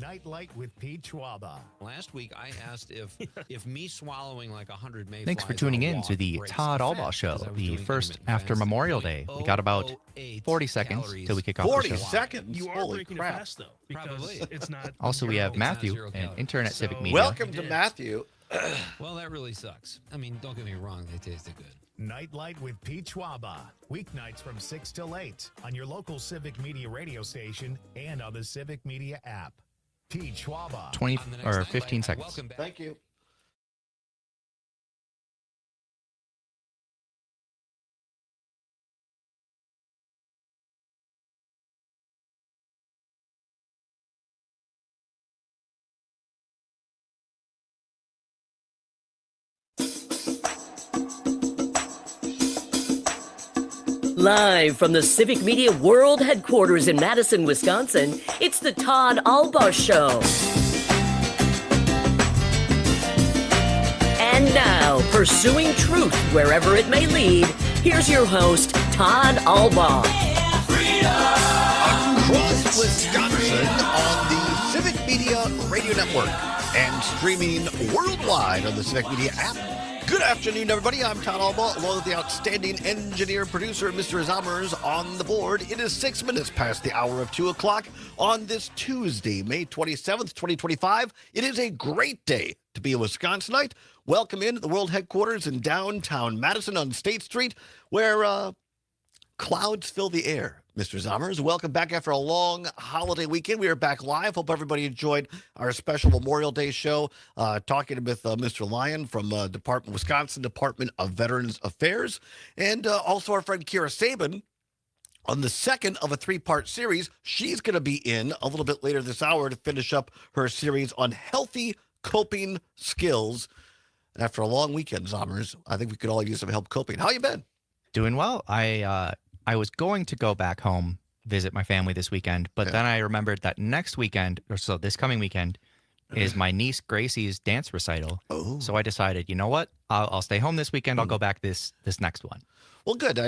Nightlight with Pete Schwaba. Last week, I asked if me swallowing like 100 mayflies. Thanks for tuning in to the Todd Allbaugh Show, the first after Memorial Day. We got about 40 seconds till we kick off the 40 show. seconds? You are Holy breaking crap. it fast, though, because Probably. it's not. Also, we have It's Matthew, not 0 an calories. intern at Civic So- Media. Welcome to Matthew. Well, that really sucks. I mean, don't get me wrong, they tasted good. Nightlight with Pete Schwaba. Weeknights from 6 till 8 on your local Civic Media radio station and on the Civic Media app. Pete Schwaba. 20 On the next or Nightlight, 15 I seconds. welcome back. Thank you. Live from the Civic Media World Headquarters in Madison, Wisconsin, it's the Todd Allbaugh Show. And now, pursuing truth wherever it may lead, here's your host, Todd Allbaugh. Across Wisconsin on the Civic Media Radio Network and streaming worldwide on the Civic Media app. Good afternoon, everybody. I'm Todd Allbaugh, along with the outstanding engineer, producer, Mr. Zommers on the board. It is 6 minutes past the hour of 2 o'clock on this Tuesday, May 27th, 2025. It is a great day to be a Wisconsinite. Welcome in to the world headquarters in downtown Madison on State Street, where clouds fill the air. Mr. Zommers, welcome back after a long holiday weekend. We are back live. Hope everybody enjoyed our special Memorial Day show, talking with Mr. Lyon from Wisconsin Department of Veterans Affairs, and also our friend Kira Sabin on the second of a three-part series. She's going to be in a little bit later this hour to finish up her series on healthy coping skills. And after a long weekend, Zommers, I think we could all use some help coping. How you been? Doing well. I was going to go back home, visit my family this weekend, but then I remembered that next weekend, or so this coming weekend, is my niece Gracie's dance recital. Oh. So I decided, you know what? I'll stay home this weekend. I'll go back this next one. Well, good.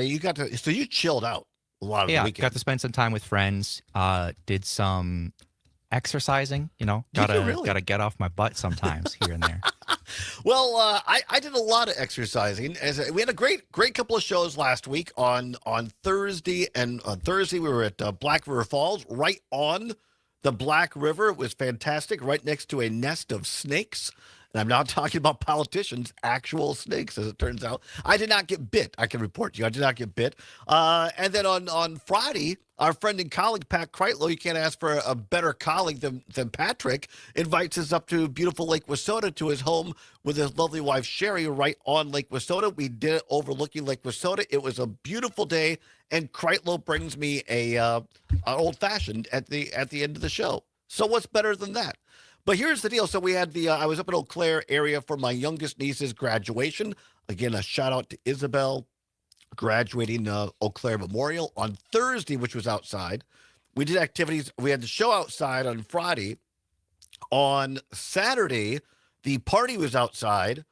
So you chilled out a lot of the Yeah, weekend. got to spend some time with friends. Did some exercising. Did you really? Gotta get off my butt sometimes here and there. Well, I did a lot of exercising. We had a great couple of shows last week on Thursday, and on Thursday we were at Black River Falls, right on the Black River. It was fantastic, right next to a nest of snakes. And I'm not talking about politicians, actual snakes, as it turns out. I did not get bit. I can report to you. I did not get bit. And then on Friday, our friend and colleague, Pat Kreitlow, you can't ask for a better colleague than Patrick, invites us up to beautiful Lake Wissota to his home with his lovely wife, Sherry, right on Lake Wissota. We did it overlooking Lake Wissota. It was a beautiful day, and Kreitlow brings me an old-fashioned at the end of the show. So what's better than that? But here's the deal. So we had I was up in Eau Claire area for my youngest niece's graduation. Again, a shout out to Isabel graduating Eau Claire Memorial on Thursday, which was outside. We did activities. We had the show outside on Friday. On Saturday, the party was outside.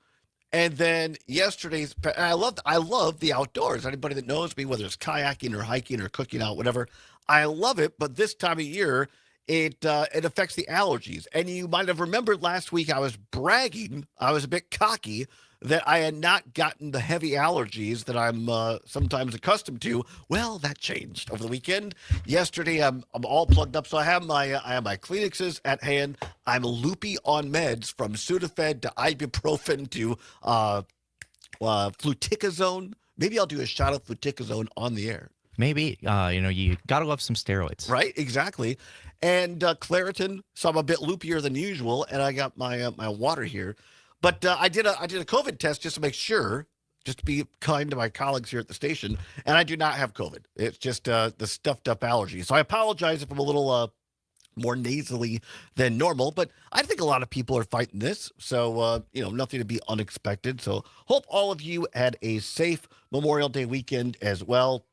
And then yesterday's, I love the outdoors. Anybody that knows me, whether it's kayaking or hiking or cooking out, whatever, I love it. But this time of year, it affects the allergies. And you might have remembered last week I was bragging, I was a bit cocky, that I had not gotten the heavy allergies that I'm sometimes accustomed to. Well, that changed over the weekend. Yesterday, I'm all plugged up, so I have my Kleenexes at hand. I'm loopy on meds from Sudafed to ibuprofen to fluticasone. Maybe I'll do a shot of fluticasone on the air. Maybe, you gotta love some steroids. Right, exactly. And Claritin, so I'm a bit loopier than usual, and I got my water here. But I did a COVID test just to make sure, just to be kind to my colleagues here at the station, and I do not have COVID. It's just the stuffed up allergy. So I apologize if I'm a little more nasally than normal, but I think a lot of people are fighting this, so nothing to be unexpected. So hope all of you had a safe Memorial Day weekend as well.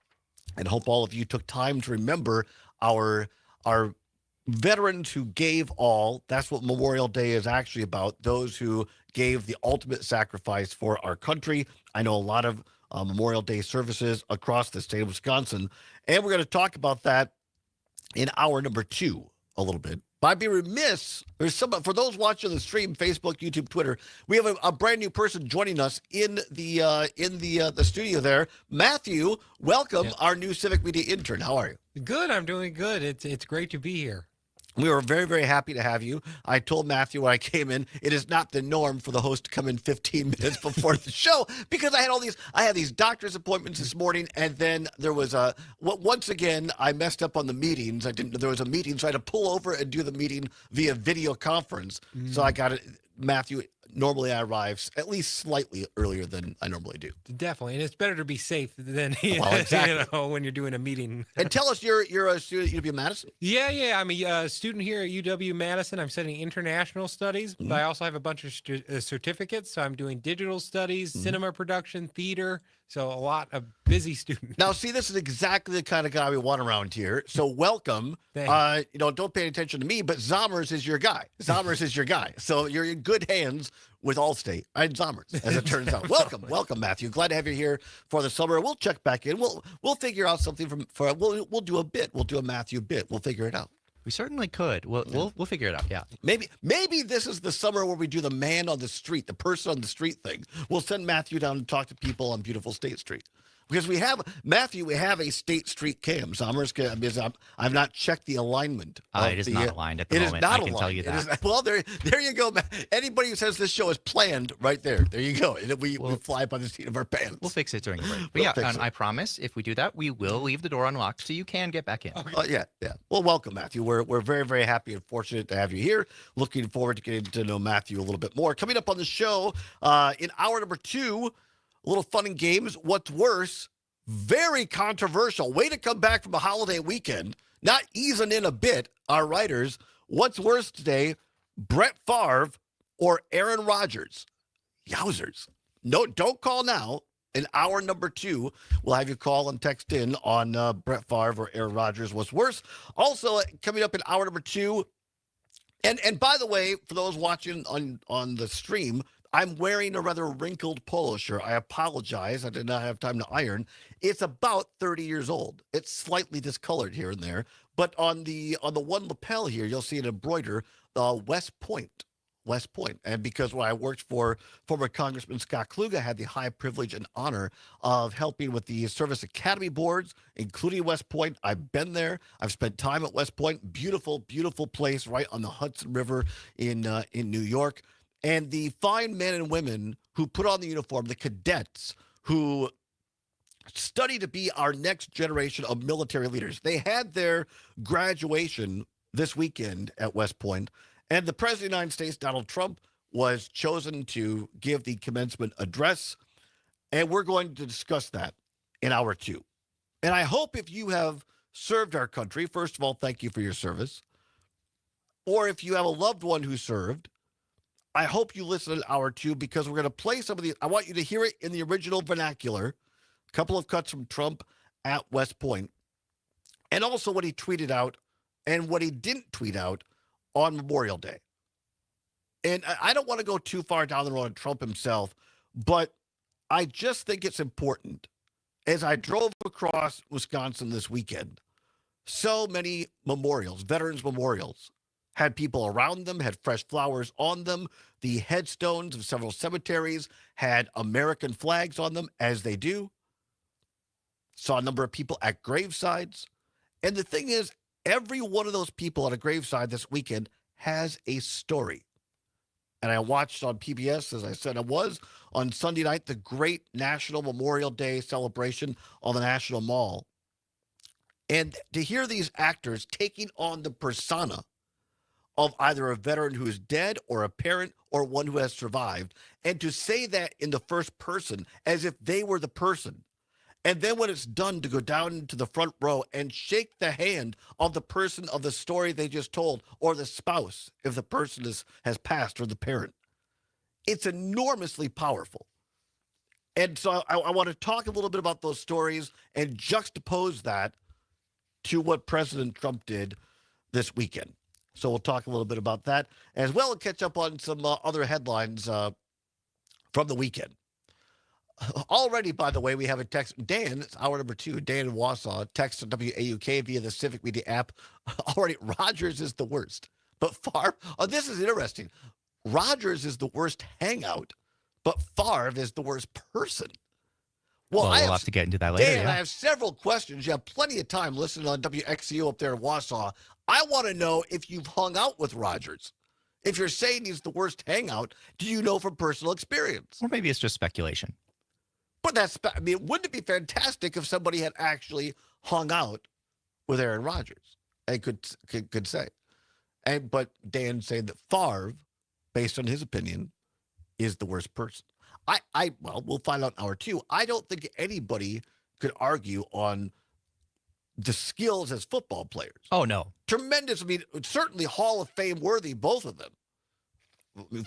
And hope all of you took time to remember our veterans who gave all. That's what Memorial Day is actually about, those who gave the ultimate sacrifice for our country. I know a lot of Memorial Day services across the state of Wisconsin, and we're going to talk about that in hour number 2 a little bit. But I'd be remiss. There's some for those watching the stream, Facebook, YouTube, Twitter. We have a brand new person joining us in the studio there. Matthew, welcome, our new Civic Media intern. How are you? Good. I'm doing good. It's great to be here. We were very, very happy to have you. I told Matthew when I came in, it is not the norm for the host to come in 15 minutes before the show because I had these doctor's appointments this morning, and then there was once again, I messed up on the meetings. There was a meeting, so I had to pull over and do the meeting via video conference. So I got it. Matthew, normally I arrive at least slightly earlier than I normally do. Definitely. And it's better to be safe than Well, exactly. when you're doing a meeting. And tell us, you're a student at UW-Madison? Yeah. I'm a student here at UW-Madison. I'm studying international studies, but I also have a bunch of certificates. So I'm doing digital studies, cinema production, theater. So a lot of busy students. Now, see, this is exactly the kind of guy we want around here. So welcome. Don't pay attention to me, but Zommers is your guy. Zommers is your guy. So you're in good hands with Allstate and Zommers, as it turns out. Welcome, Matthew. Glad to have you here for the summer. We'll check back in. We'll figure out something we'll do a bit. We'll do a Matthew bit. We'll figure it out. We certainly could. We'll figure it out. Yeah. Maybe this is the summer where we do the man on the street, the person on the street thing. We'll send Matthew down to talk to people on beautiful State Street. Because we have a State Street cam. I've not checked the alignment. It is not aligned at the moment. I can tell you that. Well, there you go. Anybody who says this show is planned, right there. There you go. We fly by the seat of our pants. We'll fix it during the break. But I promise if we do that, we will leave the door unlocked so you can get back in. Yeah. Well, welcome, Matthew. We're very, very happy and fortunate to have you here. Looking forward to getting to know Matthew a little bit more. Coming up on the show in hour number 2. A little fun and games. What's worse? Very controversial. Way to come back from a holiday weekend. Not easing in a bit, our writers. What's worse today? Brett Favre or Aaron Rodgers? Yowzers. No, don't call now. In hour number 2, we'll have you call and text in on Brett Favre or Aaron Rodgers. What's worse? Also, coming up in hour number 2. And by the way, for those watching on the stream, I'm wearing a rather wrinkled polo shirt. I apologize. I did not have time to iron. It's about 30 years old. It's slightly discolored here and there. But on the one lapel here, you'll see it embroidered West Point. And because when I worked for former Congressman Scott Kluge, I had the high privilege and honor of helping with the Service Academy boards, including West Point. I've been there. I've spent time at West Point. Beautiful, beautiful place right on the Hudson River in New York. And the fine men and women who put on the uniform, the cadets who study to be our next generation of military leaders. They had their graduation this weekend at West Point, and the President of the United States, Donald Trump, was chosen to give the commencement address, and we're going to discuss that in hour 2. And I hope if you have served our country, first of all, thank you for your service, or if you have a loved one who served, I hope you listen to hour 2 because we're going to play some of the. I want you to hear it in the original vernacular. A couple of cuts from Trump at West Point, and also what he tweeted out and what he didn't tweet out on Memorial Day. And I don't want to go too far down the road on Trump himself, but I just think it's important. As I drove across Wisconsin this weekend, so many memorials, veterans memorials, had people around them, had fresh flowers on them. The headstones of several cemeteries had American flags on them, as they do. Saw a number of people at gravesides. And the thing is, every one of those people at a graveside this weekend has a story. And I watched on PBS, as I said, it was on Sunday night, the great National Memorial Day celebration on the National Mall. And to hear these actors taking on the persona of either a veteran who is dead or a parent or one who has survived, and to say that in the first person as if they were the person. And then when it's done, to go down into the front row and shake the hand of the person of the story they just told, or the spouse if the person has passed, or the parent. It's enormously powerful. And so I want to talk a little bit about those stories and juxtapose that to what President Trump did this weekend. So we'll talk a little bit about that as well, and catch up on some other headlines from the weekend. Already, by the way, we have a text. Dan, it's hour number 2. Dan in Wausau, text WAUK via the Civic Media app. Already, Rodgers is the worst. But Favre, this is interesting. Rodgers is the worst hangout, but Favre is the worst person. Well, we'll have to get into that later. Dan, I have several questions. You have plenty of time listening on WXCU up there in Wausau. I want to know if you've hung out with Rodgers. If you're saying he's the worst hangout, do you know from personal experience? Or maybe it's just speculation. But wouldn't it be fantastic if somebody had actually hung out with Aaron Rodgers and could say? But Dan saying that Favre, based on his opinion, is the worst person. Well, we'll find out in hour 2. I don't think anybody could argue on the skills as football players. Oh, no. Tremendous. Certainly Hall of Fame worthy, both of them.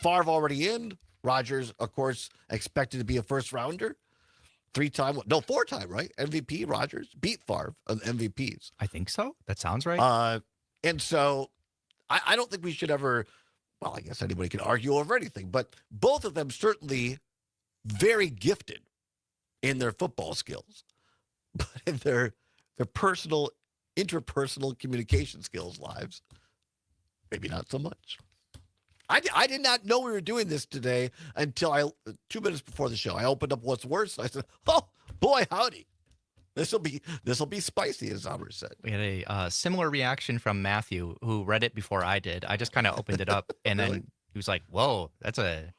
Favre already in. Rodgers, of course, expected to be a first rounder. 4-time, right? MVP, Rodgers beat Favre on MVPs. I think so. That sounds right. And so I don't think we should ever, well, I guess anybody can argue over anything, but both of them certainly very gifted in their football skills, but in their interpersonal communication skills lives, maybe not so much. I did not know we were doing this today until 2 minutes before the show. I opened up What's Worse. I said, oh, boy, howdy. This will be spicy, as Amber said. We had a similar reaction from Matthew, who read it before I did. I just kind of opened it up, and Really? then he was like, whoa, that's a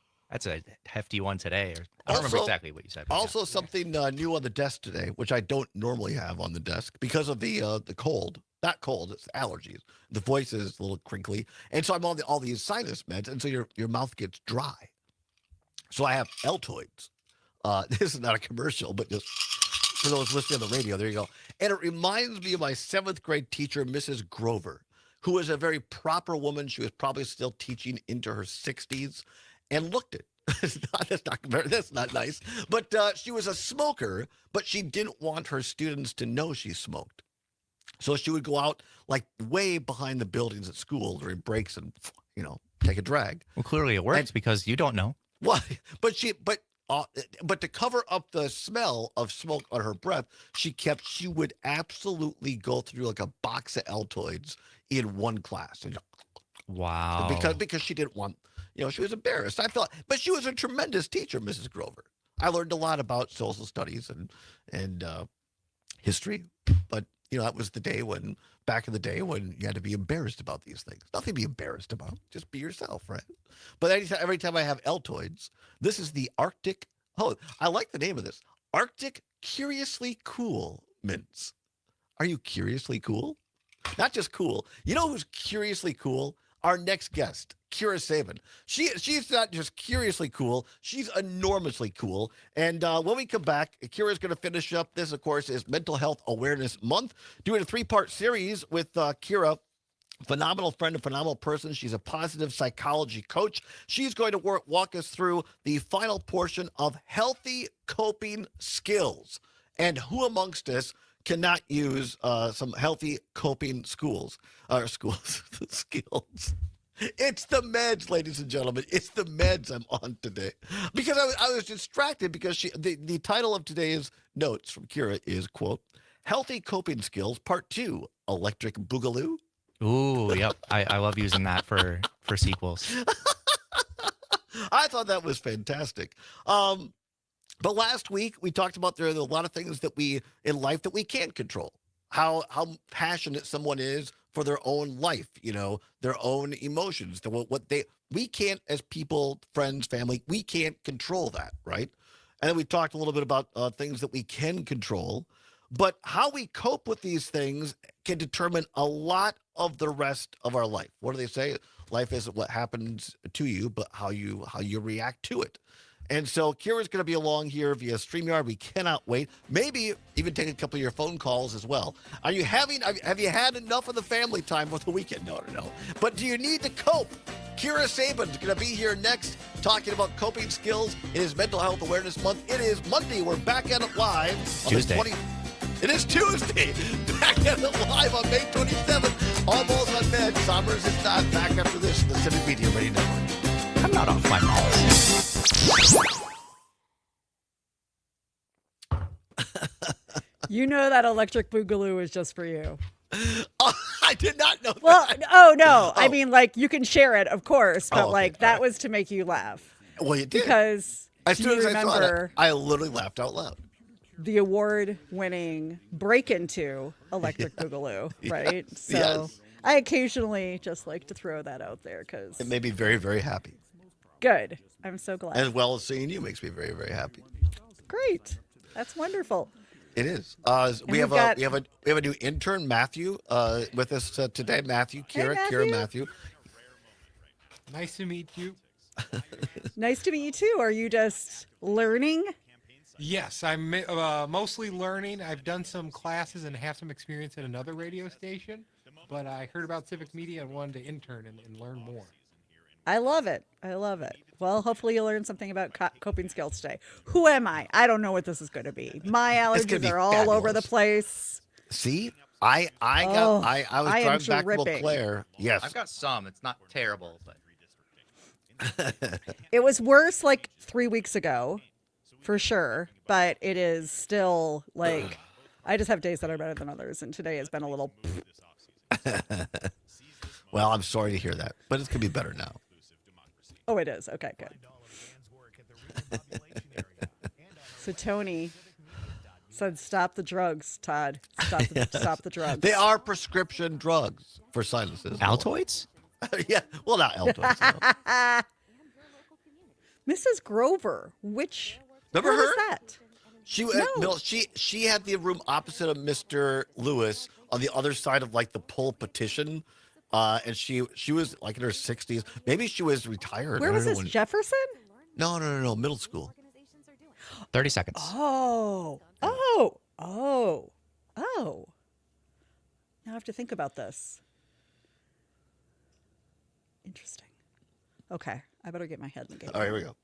hefty one today. I don't remember exactly what you said. but Also, something new on the desk today, which I don't normally have on the desk because of the cold. Not cold, it's allergies. The voice is a little crinkly, and so I'm on all these sinus meds, and so your mouth gets dry. So I have Altoids. This is not a commercial, but just for those listening on the radio, there you go. And it reminds me of my 7th grade teacher, Mrs. Grover, who was a very proper woman. She was probably still teaching into her 60s, and looked it. That's not nice. But she was a smoker, but she didn't want her students to know she smoked. So she would go out like way behind the buildings at school during breaks and, take a drag. Well, clearly it works because you don't know. Well, but to cover up the smell of smoke on her breath, she would absolutely go through like a box of Altoids in one class. Wow. Because she didn't want, she was embarrassed. But she was a tremendous teacher, Mrs. Grover. I learned a lot about social studies and history, but that was back in the day when you had to be embarrassed about these things. Nothing to be embarrassed about. Just be yourself, right? But every time I have Altoids, this is the Arctic. Oh, I like the name of this. Arctic Curiously Cool Mints. Are you curiously cool? Not just cool. You know who's curiously cool? Our next guest, Kira Sabin. She's not just curiously cool, she's enormously cool. And when we come back, Kira's going to finish up. This, of course, is Mental Health Awareness Month. Doing a 3-part series with Kira. Phenomenal friend, a phenomenal person. She's a positive psychology coach. She's going to walk us through the final portion of healthy coping skills. And who amongst us cannot use some healthy coping skills. It's the meds, ladies and gentlemen. It's the meds I'm on today. Because I was distracted because the title of today's notes from Kira is, quote, Healthy Coping Skills, Part 2, Electric Boogaloo. Ooh, yep. I love using that for sequels. I thought that was fantastic. But last week we talked about there are a lot of things that in life that we can't control. How passionate someone is for their own life, their own emotions, we can't, as people, friends, family, we can't control that, right? And then we talked a little bit about things that we can control, but how we cope with these things can determine a lot of the rest of our life. What do they say? Life isn't what happens to you, but how you react to it. And so Kira's going to be along here via StreamYard. We cannot wait. Maybe even take a couple of your phone calls as well. Have you had enough of the family time for the weekend? No. But do you need to cope? Kira Sabin's going to be here next talking about coping skills. It is Mental Health Awareness Month. It is Monday. We're back at it live. Tuesday. It is Tuesday. Back at it live on May 27th. All balls on meds. Sommers is not. Back after this. The Civic Media Radio Network. I'm not off my balls. You know that electric boogaloo is just for you. I did not know Well, that. oh no. I Oh. mean, like you can share it, of course, but okay. like that was to make you laugh Well, you did. because As do soon you as I saw it, remember I literally laughed out loud. the award-winning Break Into Electric Boogaloo, right? So Yes. I occasionally just like to throw that out there because It made me very, very happy. good. I'm so glad. As well as seeing you makes me very, very happy. Great. That's wonderful. It is. We we've have got- we have a new intern, Matthew, with us today. Matthew, Kira, Matthew. Matthew. Nice to meet you. Nice to meet you too. Are you just learning? Yes, I'm mostly learning. I've done some classes and have some experience at another radio station, but I heard about civic media and wanted to intern and learn more. I love it. I love it. Well, hopefully you'll learn something about coping skills today. Who am I? I don't know what this is going to be. My It's gonna allergies be are all over the fabulous. place. See, I was I am driving back to Eau dripping. Claire. Yes, I've got some. It's not terrible, but It was worse like 3 weeks ago, for sure. But it is still like, I just have days that are better than others. And today has been a little, well, I'm sorry to hear that, but it's gonna be better now. oh, it is. Okay, good. So Tony said, stop the drugs, Todd. Stop the drugs. They are prescription drugs for sinuses. Altoids? Yeah, well, not Altoids. No. Mrs. Grover, which, Remember where was her? that? She No. no, she had the room opposite of Mr. Lewis on the other side of like the poll petition, and she was like in her 60s. Maybe she was retired. Where I was don't know this, when- Jefferson? No, middle school. 30 seconds. Oh. Now I have to think about this. Interesting. Okay, I better get my head in the game. All right, here we go.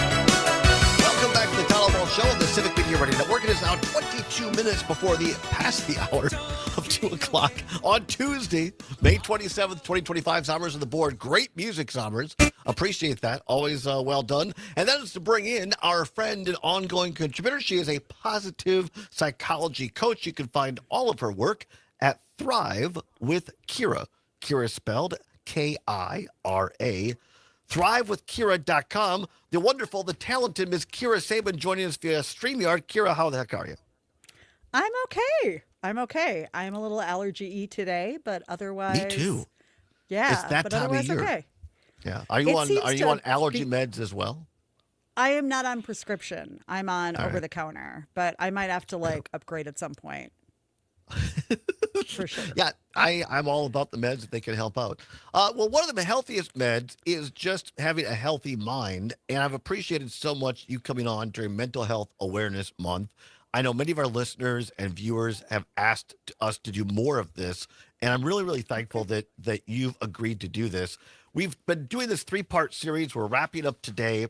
Welcome back to the Todd Allbaugh Show on the Civic Media Radio Network. It is now 22 minutes before past the hour of 2 o'clock on Tuesday, May 27th, 2025. Sommers on the board. Great music, Sommers. Appreciate that. Always well done. And that is to bring in our friend and ongoing contributor. She is a positive psychology coach. You can find all of her work at Thrive with Kira. Kira spelled Kira. ThriveWithKira.com. The wonderful, the talented Miss Kira Sabin joining us via StreamYard. Kira, how the heck are you? I'm okay. I'm a little allergy-y today, but otherwise. Me too. Yeah, It's that but time of otherwise year. okay. Yeah. Are you It on seems Are you to on allergy be- meds as well? I am not on prescription. I'm on All right. over the counter, but I might have to like upgrade at some point. For sure. Yeah, I'm all about the meds if they can help out. Well, one of the healthiest meds is just having a healthy mind, and I've appreciated so much you coming on during Mental Health Awareness Month. I know many of our listeners and viewers have asked us to do more of this, and I'm really, really thankful that you've agreed to do this. We've been doing this 3-part series. We're wrapping up today.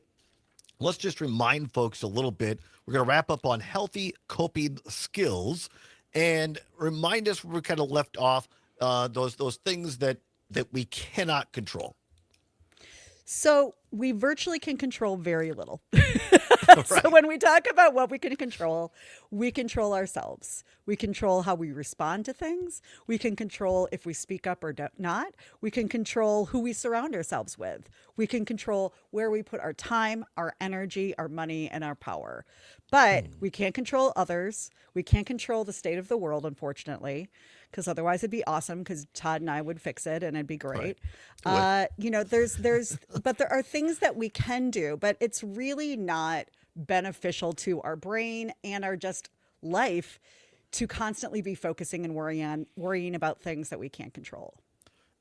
Let's just remind folks a little bit. We're going to wrap up on healthy coping skills and remind us where we kind of left off, those things that we cannot control. So we virtually can control very little. So when we talk about what we can control ourselves. We control how we respond to things. We can control if we speak up or not. We can control who we surround ourselves with. We can control where we put our time, our energy, our money, and our power. But we can't control others. We can't control the state of the world, unfortunately, because otherwise it'd be awesome because Todd and I would fix it and it'd be great. But there are things that we can do, but it's really not beneficial to our brain and our just life to constantly be focusing and worrying about things that we can't control.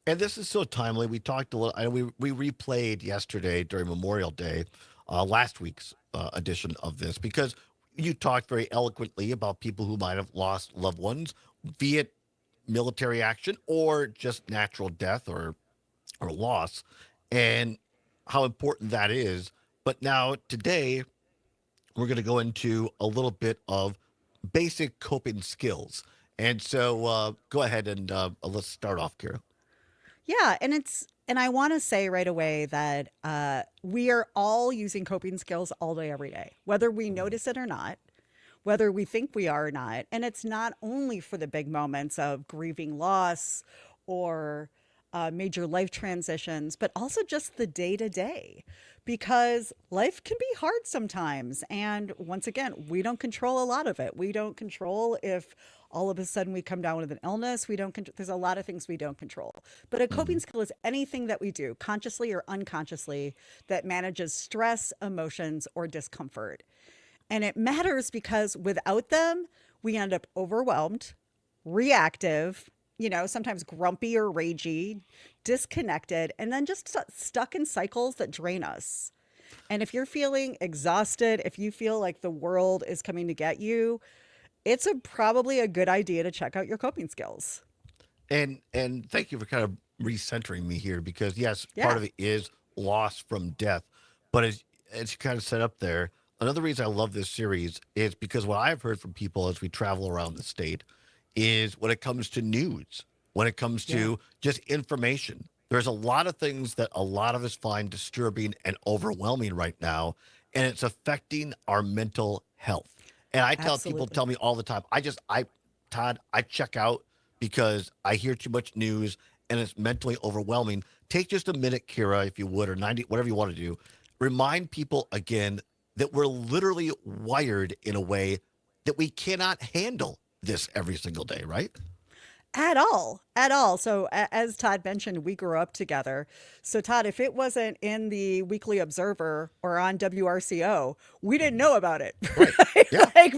And this is so timely. We talked a little. We replayed yesterday during Memorial Day, last week's edition of this, because you talked very eloquently about people who might have lost loved ones, be it military action or just natural death or or loss, and how important that is. But now today, we're going to go into a little bit of basic coping skills. And so go ahead and let's start off, Kira. Yeah, and I want to say right away that we are all using coping skills all day, every day, whether we notice it or not, whether we think we are or not. And it's not only for the big moments of grieving loss or major life transitions, but also just the day to day, because life can be hard sometimes. And once again, we don't control a lot of it. We don't control if all of a sudden we come down with an illness. We don't. There's a lot of things we don't control. But a coping skill is anything that we do, consciously or unconsciously, that manages stress, emotions, or discomfort. And it matters because without them, we end up overwhelmed, reactive, sometimes grumpy or ragey, disconnected, and then just stuck in cycles that drain us. And if you're feeling exhausted, if you feel like the world is coming to get you, it's probably a good idea to check out your coping skills. And thank you for kind of recentering me here, because yes, part of it is loss from death. But as you kind of set up there, another reason I love this series is because what I've heard from people as we travel around the state is when it comes to news, when it comes to just information, there's a lot of things that a lot of us find disturbing and overwhelming right now, and it's affecting our mental health. And I tell people, tell me all the time, Todd, I check out because I hear too much news and it's mentally overwhelming. Take just a minute, Kira, if you would, or 90, whatever you want to do. Remind people again that we're literally wired in a way that we cannot handle this every single day, right? At all. So as Todd mentioned, we grew up together. So Todd, if it wasn't in the Weekly Observer or on WRCO, we didn't know about it. Right. Yeah, Like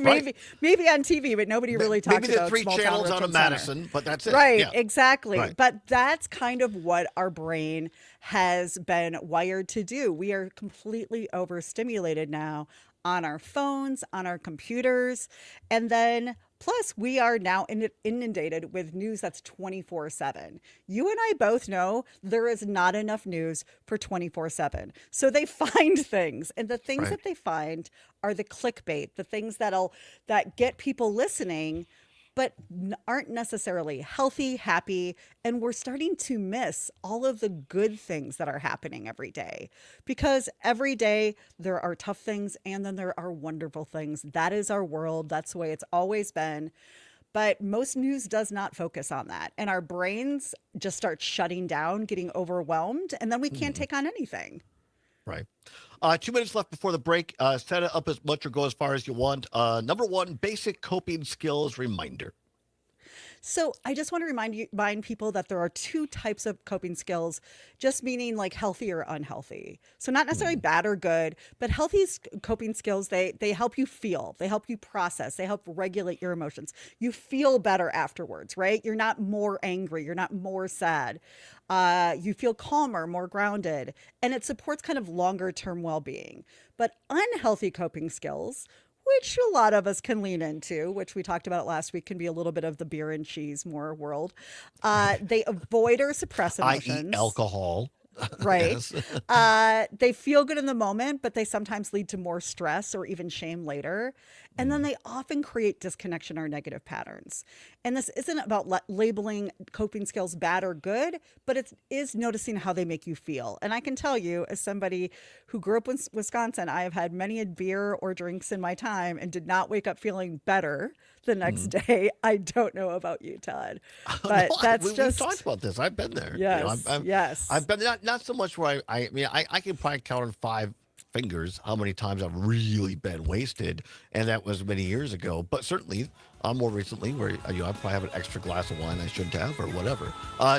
maybe on TV, but nobody really talks about maybe the three small channels town out of Richmond Center. Madison, but that's it. Right, Yeah. exactly. Right. But that's kind of what our brain has been wired to do. We are completely overstimulated now on our phones, on our computers, and then plus we are now inundated with news that's 24/7. You and I both know there is not enough news for 24/7. So they find things, and the things that they find are the clickbait, the things that get people listening, but aren't necessarily healthy, happy, and we're starting to miss all of the good things that are happening every day. Because every day there are tough things and then there are wonderful things. That is our world. That's the way it's always been. But most news does not focus on that. And our brains just start shutting down, getting overwhelmed, and then we can't take on anything. Right. 2 minutes left before the break. Set it up as much or go as far as you want. Number one, basic coping skills reminder. So I just want to remind people that there are two types of coping skills, just meaning like healthy or unhealthy. So not necessarily bad or good, but healthy coping skills, they help you feel, they help you process, they help regulate your emotions. You feel better afterwards, right? You're not more angry, you're not more sad. You feel calmer, more grounded, and it supports kind of longer term well-being. But unhealthy coping skills, which a lot of us can lean into, which we talked about last week, can be a little bit of the beer and cheese more world. They avoid or suppress emotions. I.e. alcohol. Right. Yes. They feel good in the moment, but they sometimes lead to more stress or even shame later. And then they often create disconnection or negative patterns. And this isn't about labeling coping skills bad or good, but it is noticing how they make you feel. And I can tell you, as somebody who grew up in Wisconsin, I have had many a beer or drinks in my time and did not wake up feeling better the next day. I don't know about you, Todd, but we've talked about this. I've been there. Yes, yes. I've been not so much where I can probably count on 5 fingers how many times I've really been wasted, and that was many years ago. But certainly, more recently, where I probably have an extra glass of wine I shouldn't have, or whatever.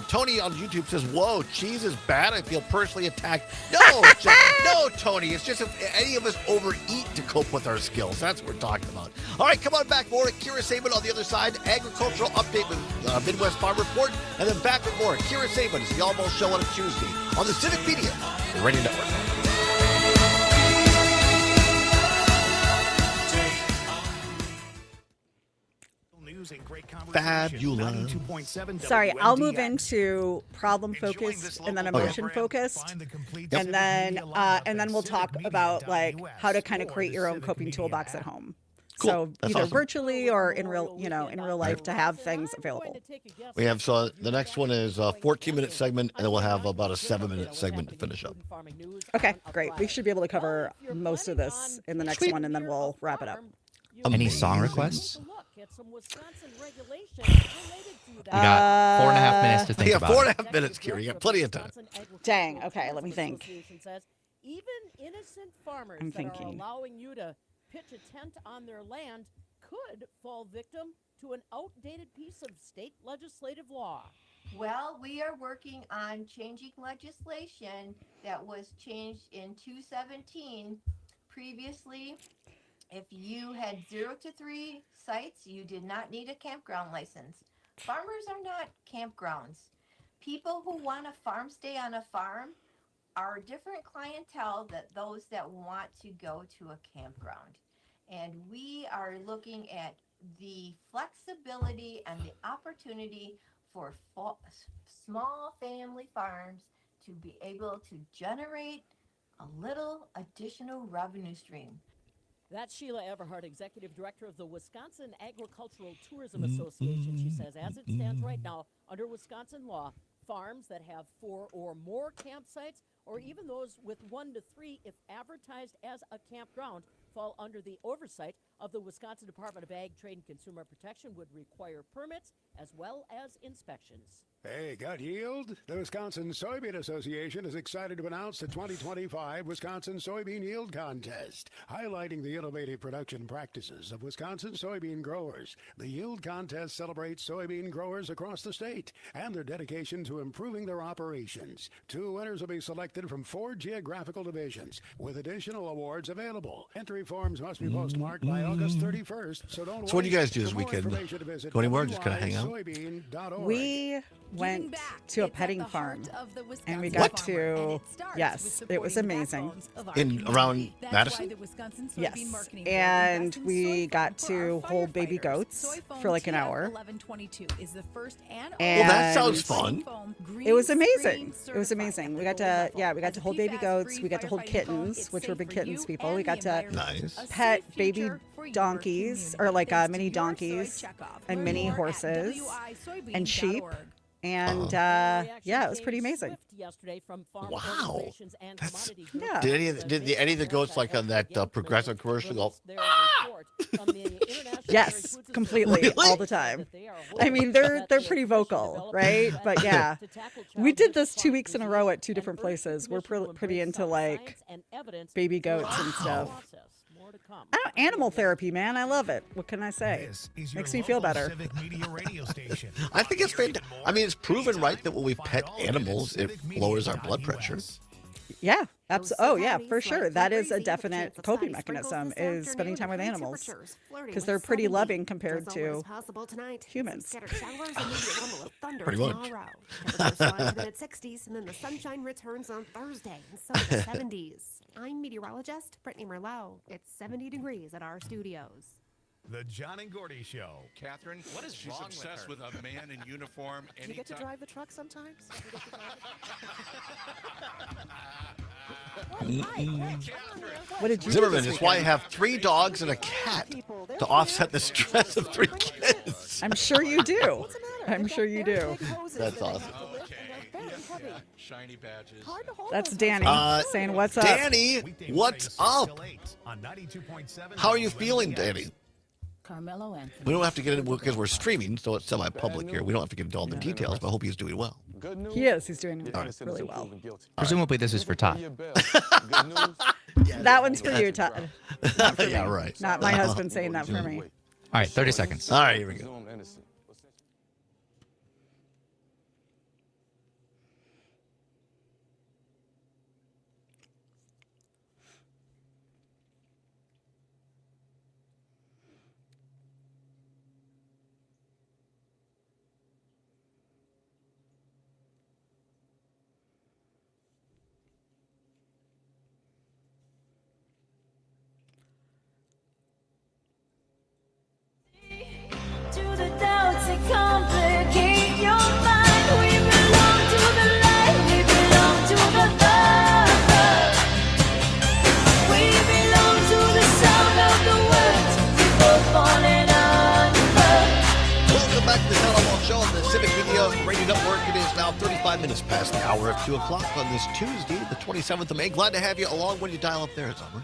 Tony on YouTube says, "Whoa, cheese is bad. I feel personally attacked." No, Tony. It's just if any of us overeat to cope with our skills. That's what we're talking about. All right, come on back. More Kira Saban on the other side. Agricultural update with Midwest Farm Report, and then back with more. Kira Saban is the Allbaugh Show on a Tuesday on the Civic Media Radio Network. News and great conversation. Fabulous. 92.7 Sorry, I'll move WMDX. into problem focused and then emotion focused, and then we'll talk about like how to kind of create your own coping toolbox at home. Cool. So That's either awesome. virtually or in real, in real life to have things available. We have so the next one is a 14-minute segment, and then we'll have about a 7-minute segment to finish up. Okay, great. We should be able to cover most of this in the next one, and then we'll wrap it up. Any song requests? We We got 4.5 minutes to think Yeah, about. 4.5 minutes, Kira. You got plenty of time. Dang. Okay, let me think. Even innocent farmers I'm that are thinking. allowing you to pitch a tent on their land could fall victim to an outdated piece of state legislative law. Well, we are working on changing legislation that was changed in 2017. Previously, if you had 0 to 3 sites, you did not need a campground license. Farmers are not campgrounds. People who want a farm stay on a farm are a different clientele than those that want to go to a campground. And we are looking at the flexibility and the opportunity for small family farms to be able to generate a little additional revenue stream. That's Sheila Everhart, Executive Director of the Wisconsin Agricultural Tourism Association. She says, as it stands right now, under Wisconsin law, farms that have 4 or more campsites, or even those with 1 to 3, if advertised as a campground, fall under the oversight of the Wisconsin Department of Ag, Trade, and Consumer Protection, would require permits as well as inspections. Hey, got yield? The Wisconsin Soybean Association is excited to announce the 2025 Wisconsin Soybean Yield Contest, highlighting the innovative production practices of Wisconsin soybean growers. The Yield Contest celebrates soybean growers across the state and their dedication to improving their operations. 2 winners will be selected from 4 geographical divisions, with additional awards available. Entry forms must be postmarked by August 31st, so don't So what do you wait. guys do this For more weekend? information to visit Go anywhere? Just kinda hang out? WYSoybean.org. We went to a petting farm, and we got to, yes, it was amazing. In around Madison? Yes, and we got to hold baby goats for like an hour. Well, that sounds And fun. It was amazing. It was amazing. We got to hold baby goats. We got to hold kittens, which were big kittens people. We got to Nice. pet baby donkeys, or like mini donkeys and mini horses and sheep. And yeah, it was pretty amazing. Wow. That's- Yeah. Did any of the goats like on that Progressive commercial go? Yes, completely, Really? all the time. I mean, they're pretty vocal, right? But yeah, we did this 2 weeks in a row at 2 different places. We're pretty into like baby goats and stuff. Animal therapy, man. I love it. What can I say? This is your Makes me feel local better. Civic Media radio station. I think it's fantastic. I mean, it's proven right that when we pet animals, it lowers our blood pressure. Yeah, oh yeah, for sure. That is a definite coping mechanism, is spending time with animals, because they're pretty loving compared to humans. Pretty much. Mid-60s, and then the sunshine returns on Thursday, and so the 70s. I'm meteorologist Brittany Merlot. It's 70 degrees at our studios. The John and Gordy Show. Catherine, what is wrong obsessed with a man in uniform. You get to drive the truck sometimes? What did you do Zimmerman, this it's why I weekend? have 3 dogs and a cat to offset the stress of 3 kids. I'm sure you do. I'm sure you do. That's awesome. Shiny badges. That's Danny saying, "What's up?" Danny, what's up? How are you feeling, Danny? Carmelo Anthony. We don't have to get into it because we're streaming, so it's semi-public here. We don't have to get into all the details, but I hope he's doing well. He is. He's doing really well. Presumably, this is for Todd. That one's for you, Todd. Not for Yeah, me. right. Not my husband saying that for me. All right, 30 seconds. All right, here we go. To the Dow on the Civic Media Radio Network. It is now 35 minutes past the hour of 2 o'clock on this Tuesday, the 27th of May. Glad to have you along when you dial up there, Summer.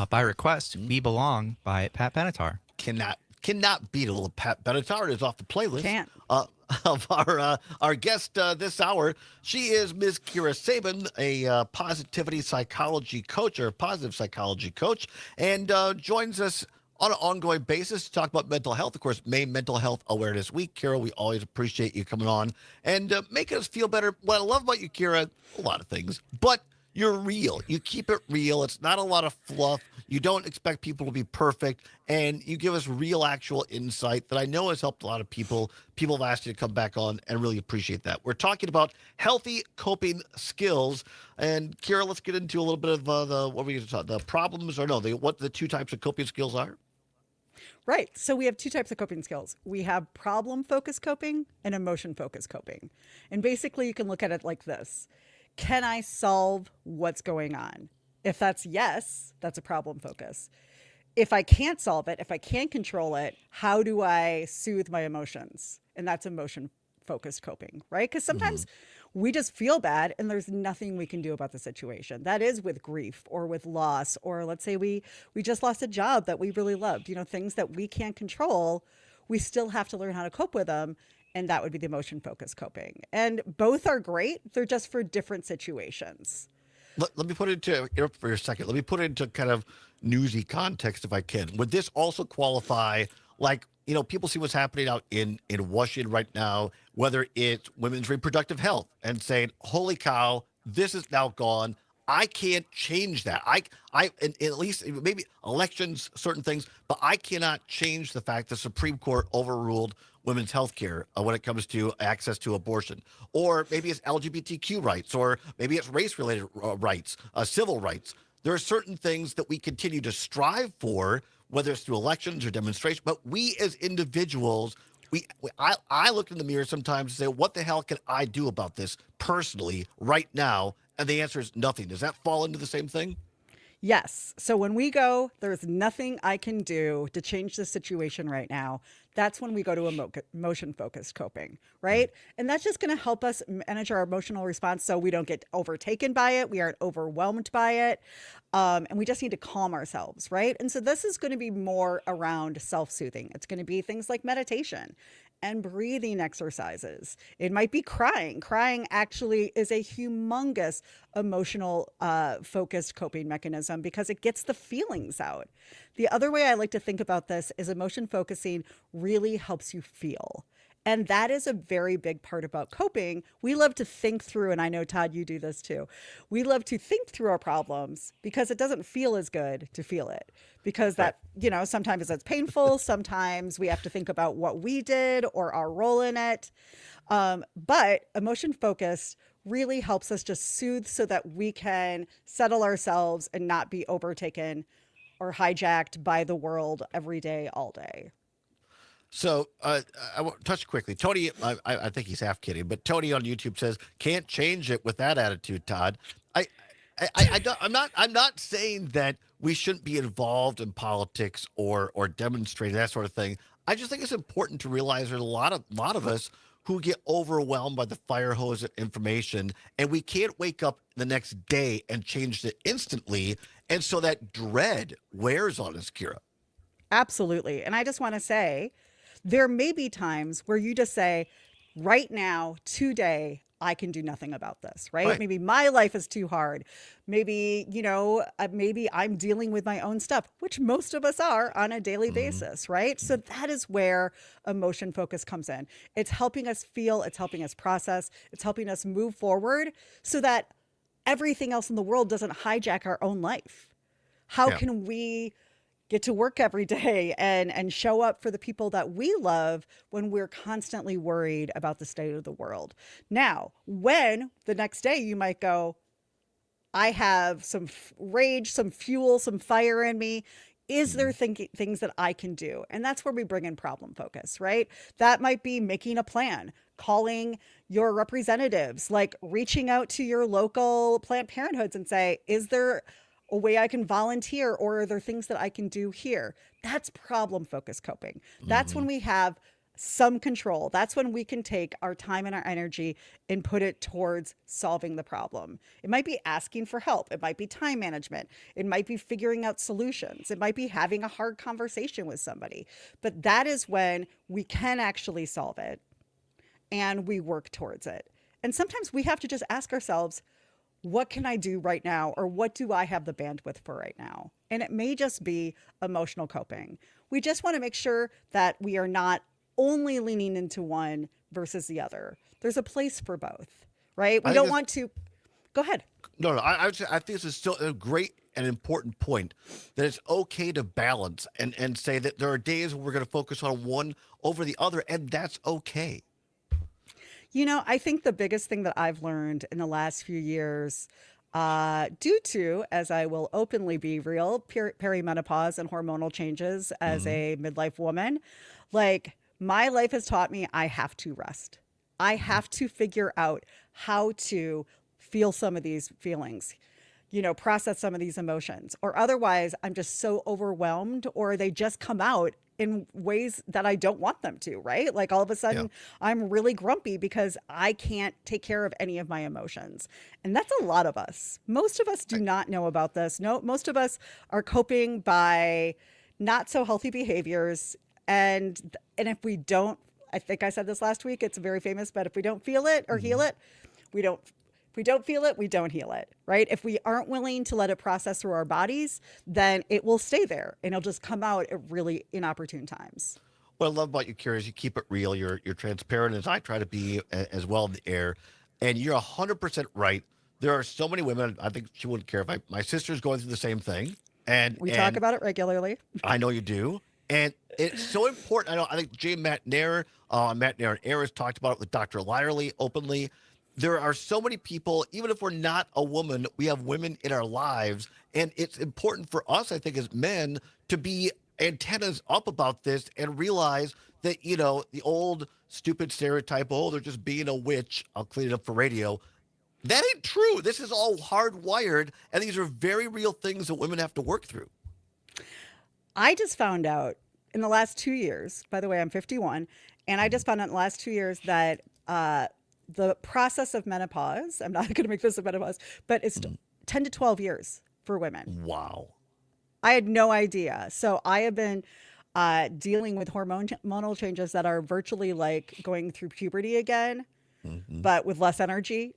By request, We Belong by Pat Benatar. Cannot beat a little Pat Benatar. It is off the playlist. Can't. Of our guest this hour. She is Ms. Kira Sabin, a positivity psychology coach or positive psychology coach, and joins us on an ongoing basis to talk about mental health. Of course, May Mental Health Awareness Week. Kira, we always appreciate you coming on and making us feel better. What I love about you, Kira, a lot of things, but you're real. You keep it real. It's not a lot of fluff. You don't expect people to be perfect, and you give us real, actual insight that I know has helped a lot of people. People have asked you to come back on, and really appreciate that. We're talking about healthy coping skills, and Kira, let's get into a little bit of the problems, or no, what the two types of coping skills are. Right. So we have two types of coping skills. We have problem-focused coping and emotion-focused coping. And basically, you can look at it like this. Can I solve what's going on? If that's yes, that's a problem focus. If I can't solve it, if I can't control it, how do I soothe my emotions? And that's emotion-focused coping, right? Because sometimes we just feel bad and there's nothing we can do about the situation. That is with grief or with loss, or let's say we just lost a job that we really loved. Things that we can't control, we still have to learn how to cope with them. And that would be the emotion-focused coping. And both are great. They're just for different situations. Let me put it into, for a second, let me put it into kind of newsy context if I can. Would this also qualify, like, people see what's happening out in Washington right now, whether it's women's reproductive health and saying, holy cow, this is now gone. I can't change that. And at least maybe elections, certain things, but I cannot change the fact the Supreme Court overruled women's health care when it comes to access to abortion. Or maybe it's LGBTQ rights, or maybe it's race-related rights, civil rights. There are certain things that we continue to strive whether it's through elections or demonstrations, but we as individuals, I look in the mirror sometimes and say, what the hell can I do about this personally right now? And the answer is nothing. Does that fall into the same thing? Yes. So when we go, there's nothing I can do to change the situation right now. That's when we go to emotion-focused coping, right? And that's just going to help us manage our emotional response so we don't get overtaken by it. We aren't overwhelmed by it. And we just need to calm ourselves, right? And so this is going to be more around self-soothing. It's going to be things like meditation and breathing exercises. It might be crying. Crying actually is a humongous emotional focused coping mechanism because it gets the feelings out. The other way I like to think about this is emotion focusing really helps you feel. And that is a very big part about coping. We love to think through, and I know, Todd, you do this too. We love to think through our problems because it doesn't feel as good to feel it. Because that, sometimes it's painful. Sometimes we have to think about what we did or our role in it. But emotion focused really helps us just soothe so that we can settle ourselves and not be overtaken or hijacked by the world every day, all day. So I want to touch quickly. Tony, I think he's half kidding, but Tony on YouTube says, can't change it with that attitude, Todd. I'm not saying that we shouldn't be involved in politics or demonstrating that sort of thing. I just think it's important to realize there's a lot of us who get overwhelmed by the fire hose of information, and we can't wake up the next day and change it instantly. And so that dread wears on us, Kira. Absolutely. And I just want to say, there may be times where you just say, right now, today, I can do nothing about this, right? Maybe my life is too hard. Maybe, maybe I'm dealing with my own stuff, which most of us are on a daily basis, right? So that is where emotion focus comes in. It's helping us feel, it's helping us process, it's helping us move forward so that everything else in the world doesn't hijack our own life. How can we get to work every day and show up for the people that we love when we're constantly worried about the state of the world? Now, when the next day you might go, I have some rage, some fuel, some fire in me. Is there things that I can do? And that's where we bring in problem focus, right? That might be making a plan, calling your representatives, like reaching out to your local Planned Parenthoods and say, is there a way I can volunteer, or are there things that I can do here? That's problem focused coping. That's when we have some control. That's when we can take our time and our energy and put it towards solving the problem. It might be asking for help. It might be time management. It might be figuring out solutions. It might be having a hard conversation with somebody. But that is when we can actually solve it and we work towards it. And sometimes we have to just ask ourselves, what can I do right now? Or what do I have the bandwidth for right now? And it may just be emotional coping. We just want to make sure that we are not only leaning into one versus the other. There's a place for both, right? We don't want to. Go ahead. No. I would say I think this is still a great and important point that it's okay to balance and say that there are days where we're going to focus on one over the other, and that's okay. I think the biggest thing that I've learned in the last few years, due to, as I will openly be real, perimenopause and hormonal changes as a midlife woman, like my life has taught me I have to rest. I have to figure out how to feel some of these feelings, process some of these emotions, or otherwise I'm just so overwhelmed, or they just come out in ways that I don't want them to, right? Like all of a sudden I'm really grumpy because I can't take care of any of my emotions. And that's a lot of us. Most of us do not know about this. No, most of us are coping by not so healthy behaviors. And if we don't, I think I said this last week, it's very famous, but if we don't feel it or heal it, we don't. If we don't feel it, we don't heal it, right? If we aren't willing to let it process through our bodies, then it will stay there and it'll just come out at really inopportune times. What I love about you, Kira, is you keep it real. You're transparent, as I try to be as well in the air. And you're 100% right. There are so many women, I think she wouldn't care if my sister's going through the same thing. And we talk about it regularly. I know you do. And it's so important. I think Jay Matt and Air has talked about it with Dr. Lyerly openly. There are so many people, even if we're not a woman, we have women in our lives. And it's important for us, I think, as men to be antennas up about this and realize that, the old stupid stereotype, they're just being a witch. I'll clean it up for radio. That ain't true. This is all hardwired. And these are very real things that women have to work through. I just found out in the last 2 years, by the way, I'm 51, and I just found out in the last 2 years that the process of menopause, I'm not going to make this a menopause, but it's 10 to 12 years for women. Wow. I had no idea. So I have been dealing with hormonal changes that are virtually like going through puberty again, but with less energy.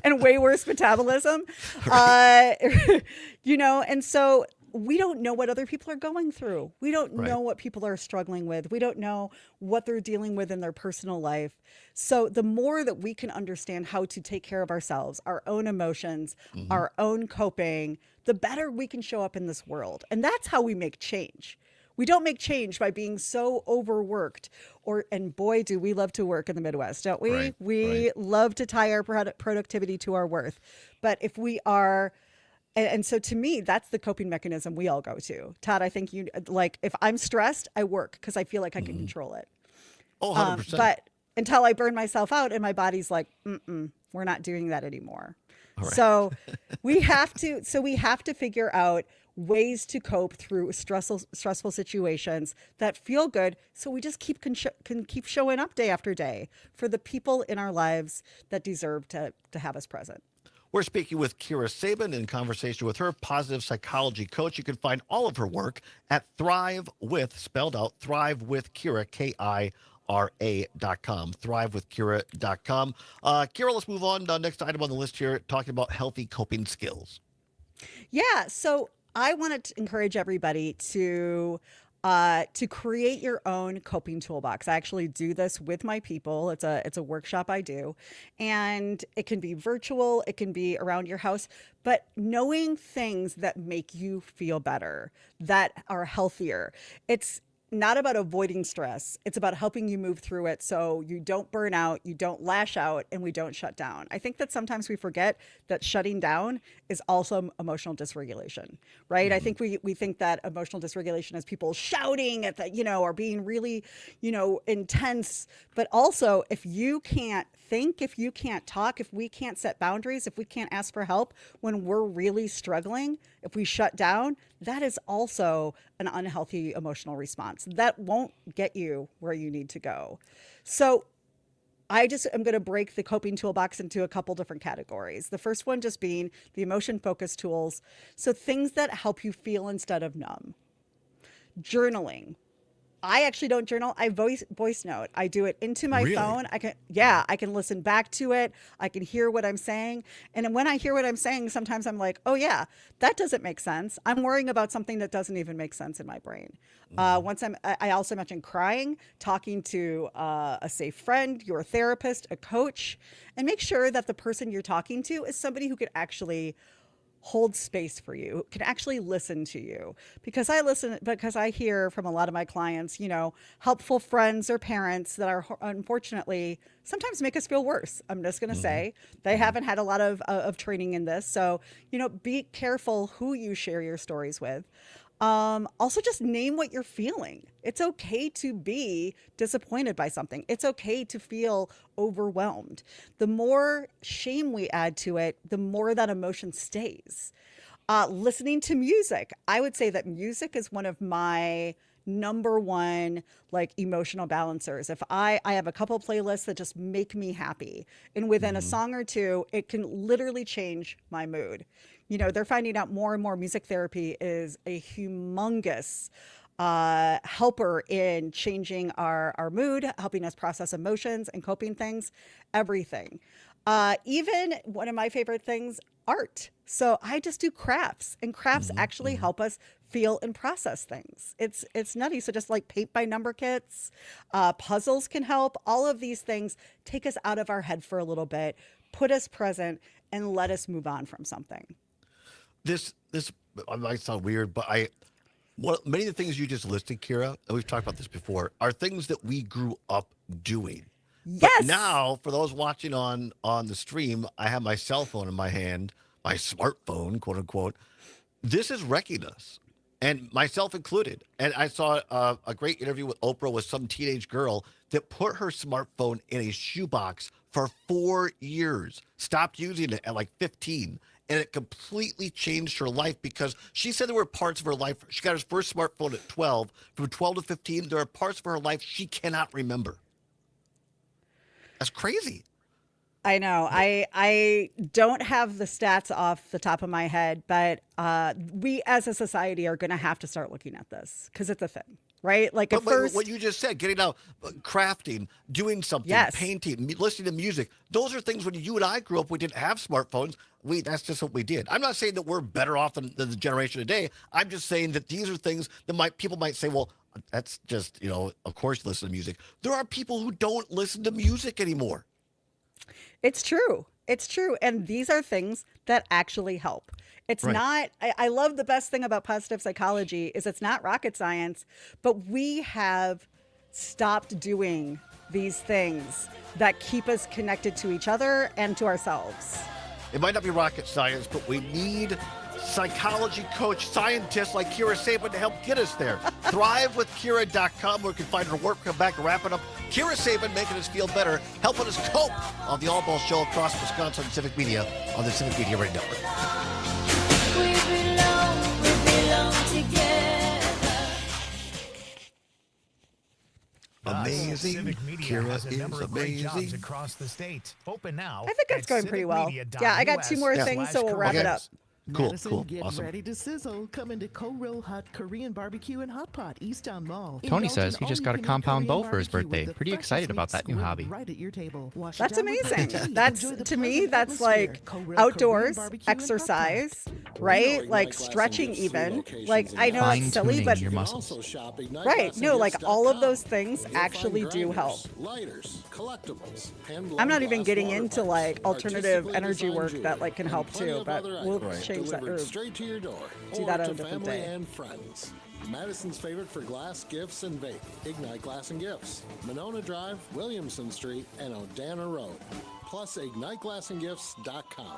And way worse metabolism. And so we don't know what other people are going through. We don't know what people are struggling with. We don't know what they're dealing with in their personal life. So the more that we can understand how to take care of ourselves, our own emotions, our own coping, the better we can show up in this world. And that's how we make change. We don't make change by being so overworked, and boy, do we love to work in the Midwest, don't we? We love to tie our productivity to our worth. But if we are, and so to me, that's the coping mechanism we all go to. Todd, I think if I'm stressed, I work because I feel like I can control it. 100%. But until I burn myself out and my body's like, we're not doing that anymore. Right. So we have to figure out ways to cope through stressful situations that feel good. So we just can keep showing up day after day for the people in our lives that deserve to have us present. We're speaking with Kira Sabin in conversation with her, positive psychology coach. You can find all of her work at Thrive With, spelled out, Thrive With Kira, KIRA.com, thrivewithkira.com. Kira, let's move on. Next item on the list here, talking about healthy coping skills. Yeah, so I wanted to encourage everybody to create your own coping toolbox. I actually do this with my people. It's a workshop I do, and it can be virtual, it can be around your house, but knowing things that make you feel better, that are healthier. It's not about avoiding stress. It's about helping you move through it so you don't burn out, you don't lash out, and we don't shut down. I think that sometimes we forget that shutting down is also emotional dysregulation, right? I think we think that emotional dysregulation is people shouting at the, or being really, intense. But also, if you can't think if you can't talk, if we can't set boundaries, if we can't ask for help when we're really struggling, if we shut down, that is also an unhealthy emotional response. That won't get you where you need to go. So I just am going to break the coping toolbox into a couple different categories. The first one just being the emotion focused tools. So things that help you feel instead of numb. Journaling. I actually don't journal. I voice note. I do it into my phone. I can listen back to it. I can hear what I'm saying. And then when I hear what I'm saying, sometimes I'm like, oh yeah, that doesn't make sense. I'm worrying about something that doesn't even make sense in my brain. I also mentioned crying, talking to a safe friend, your therapist, a coach, and make sure that the person you're talking to is somebody who could actually hold space for you, can actually listen to you. Because I hear from a lot of my clients, helpful friends or parents that are unfortunately sometimes make us feel worse. I'm just going to say they haven't had a lot of training in this. So, be careful who you share your stories with. Also, just name what you're feeling. It's okay to be disappointed by something. It's okay to feel overwhelmed. The more shame we add to it, the more that emotion stays. Listening to music. I would say that music is one of my number one emotional balancers. If I have a couple playlists that just make me happy, and within a song or two, it can literally change my mood. They're finding out more and more music therapy is a humongous helper in changing our mood, helping us process emotions and coping things, everything. Even one of my favorite things, art. So I just do crafts, and crafts actually help us feel and process things. It's nutty. So just paint by number kits, puzzles can help. All of these things take us out of our head for a little bit, put us present, and let us move on from something. This might sound weird, but many of the things you just listed, Kira, and we've talked about this before, are things that we grew up doing. Yes. But now, for those watching on the stream, I have my cell phone in my hand, my smartphone, quote unquote. This is wrecking us, and myself included. And I saw a great interview with Oprah with some teenage girl that put her smartphone in a shoebox for 4 years, stopped using it at 15. And it completely changed her life because she said there were parts of her life. She got her first smartphone at 12. From 12 to 15, there are parts of her life she cannot remember. That's crazy. I know. I don't have the stats off the top of my head, but we as a society are going to have to start looking at this because it's a thing, right? At first, what you just said, getting out, crafting, doing something, painting, listening to music, those are things when you and I grew up, we didn't have smartphones. That's just what we did. I'm not saying that we're better off than the generation today. I'm just saying that these are things that people might say, well, that's just, of course, listen to music. There are people who don't listen to music anymore. It's true. It's true. And these are things that actually help. It's not, I love the best thing about positive psychology is it's not rocket science, but we have stopped doing these things that keep us connected to each other and to ourselves. It might not be rocket science, but we need psychology coach scientists like Kira Sabin to help get us there. ThriveWithKira.com, where you can find her work. Come back and wrap it up. Kira Sabin making us feel better, helping us cope on the Allbaugh Show across Wisconsin Civic Media on the Civic Media Radio Network. We belong together. Amazing. Civic Media Kira has a number is of great jobs amazing. across the state. Open now. I think that's going pretty well. Yeah, I got two more things, so we'll wrap it up. Madison, get awesome. ready to sizzle. Coming to Ko-Ro Hut Korean Barbecue and Hot Pot, Easttown Mall. Tony says he just got a compound bow for his birthday. Pretty excited about that new hobby. Right at your table. That's amazing. That's, to me, that's outdoors, exercise, right? Stretching even. I know it's silly, but your muscles. Right. No, all of those things actually do help. Lighters, collectibles, I'm not even getting into alternative energy work that can help too, but we'll change that. Delivered straight to your door. Do or that on to a different family day. and friends. Madison's favorite for glass, gifts, and vape. Ignite Glass and Gifts. Monona Drive, Williamson Street, and Odana Road. Plus, IgniteGlassandGifts.com.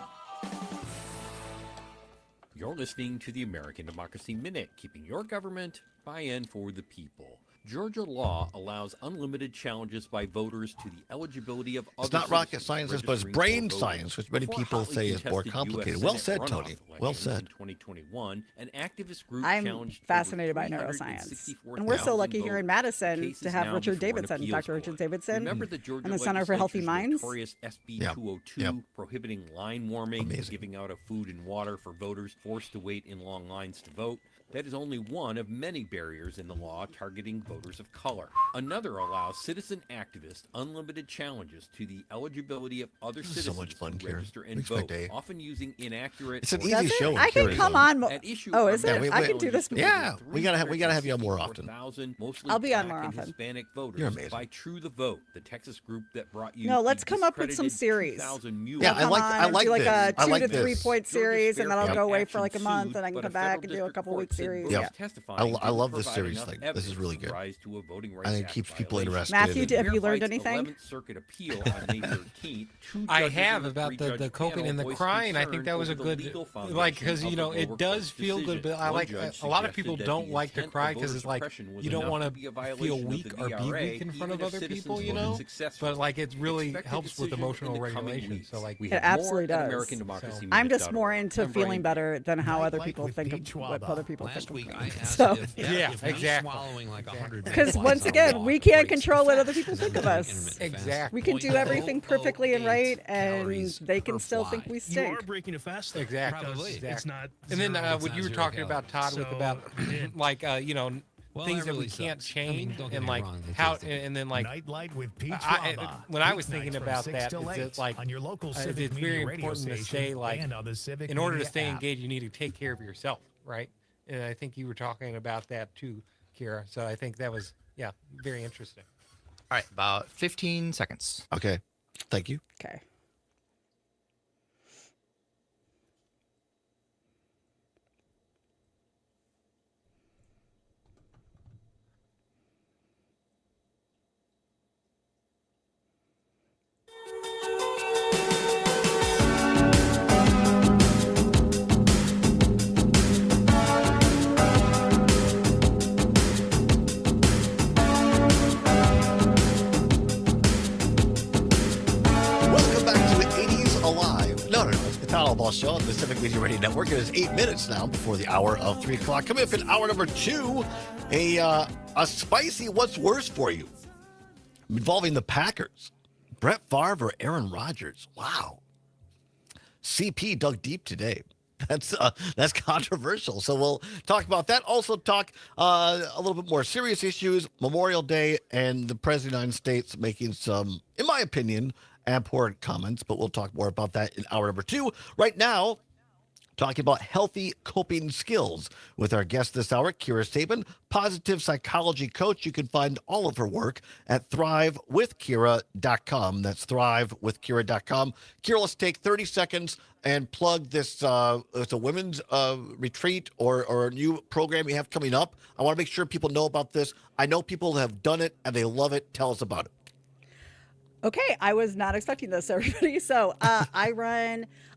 You're listening to the American Democracy Minute, keeping your government by and for the people. Georgia law allows unlimited challenges by voters to the eligibility of other It's not rocket citizens science, but it's registering brain for voting. science, which many Before people hotly say is more contested complicated. US Well Senate said, Tony. runoff Well elections said. In 2021, an activist group I'm challenged fascinated by over neuroscience. And we're so 364,000 lucky here in Madison Cases to have now Richard before an Davidson, appeals Dr. Richard court. Davidson, Remember the Georgia and the Center for Healthy Legislature's Minds. notorious SB Yep. 202 Yep. prohibiting line warming, Amazing. giving out of food and water for voters forced to wait in long lines to vote. That is only one of many barriers in the law targeting voters of color. Another allows citizen activists unlimited challenges to the eligibility of other This is so citizens much fun, to Kira. register and Makes my vote, day. often using inaccurate. It's an or easy show in I can Kira's come on. on. At issue Oh, are is it? many I can do this. challenges to Yeah, we gotta have you on more often. 364,000 mostly I'll be on Black more and often. Hispanic voters You're amazing. by True the Vote, the Texas group that brought you. No, the let's come up with some discredited series. 2000 mule. Yeah, I Come like- on I and like do like this. a I 2 like to this. 3 point series, and then I'll Fair go away for Action like a month, sued, and I can but come a back federal and do a district couple court week said series. voters Yeah. testifying I love didn't this provide series enough thing. This is evidence really to good. rise to a voting rights I think it Act keeps people violation. interested. Matthew, have you learned Fair anything? Fight's 11th Circuit appeal on May 13th. Two I judges have in the about the three-judge coping panel and the voiced crying. I concern think that was a over the good, legal like, foundation because of you the know it lower does court's feel good. decision. But I One like judge a lot of suggested people that don't the like to intent cry of because voter it's like suppression was you don't enough want to to be a feel violation of weak the or be VRA, weak in front even of if other citizens people, you voted know. successfully. But like it really Expect a helps with decision emotional in the coming regulation. weeks. So like We It have more absolutely at does. AmericanDemocracy I'm just Minute.org. more into I'm feeling Brian better than how Night other Light people with think Pete of what Schwaba. other people Last think week of I me. asked So, if, Yeah, if me exactly. swallowing like 100 because Bud once Lights on again, walk we can't breaks control what the other fast people is think of another us. intermittent Exactly. fast. We can do everything perfectly and right, and calories they can per still think fly. we You stink. are breaking a fast, though. Exactly. because Probably. It's not. And then zero. what not you were zero talking calories. about, Todd, with So, about like you know Well, things that that we really can't sucks. I mean, change don't get and me like wrong, they how taste different. and then like Nightlight with Pete I- Schwaba. when I was thinking Weeknights from about 6 that, till is 8 it's like on your local it's Civic very Media radio important to station say like and on the Civic in order to Media stay app. engaged, you need to take care of yourself, right? And I think you were talking about that too, Kira. So I think that was very interesting. All right, about 15 seconds. Okay. Thank you. Okay. Welcome back to 80s Alive. No. It's the Todd Allbaugh Show on the Civic Media Radio Network. It is 8 minutes now before the hour of 3 o'clock. Coming up in hour number 2, a spicy what's worse for you involving the Packers. Brett Favre or Aaron Rodgers. Wow. CP dug deep today. That's controversial. So we'll talk about that. Also talk a little bit more serious issues, Memorial Day, and the President of the United States making some, in my opinion, abhorrent comments. But we'll talk more about that in hour number 2. Right now, talking about healthy coping skills with our guest this hour, Kira Sabin, positive psychology coach. You can find all of her work at thrivewithkira.com. That's thrivewithkira.com. Kira, let's take 30 seconds and plug this. It's a women's retreat or a new program you have coming up. I want to make sure people know about this. I know people have done it and they love it. Tell us about it. Okay, I was not expecting this, everybody. So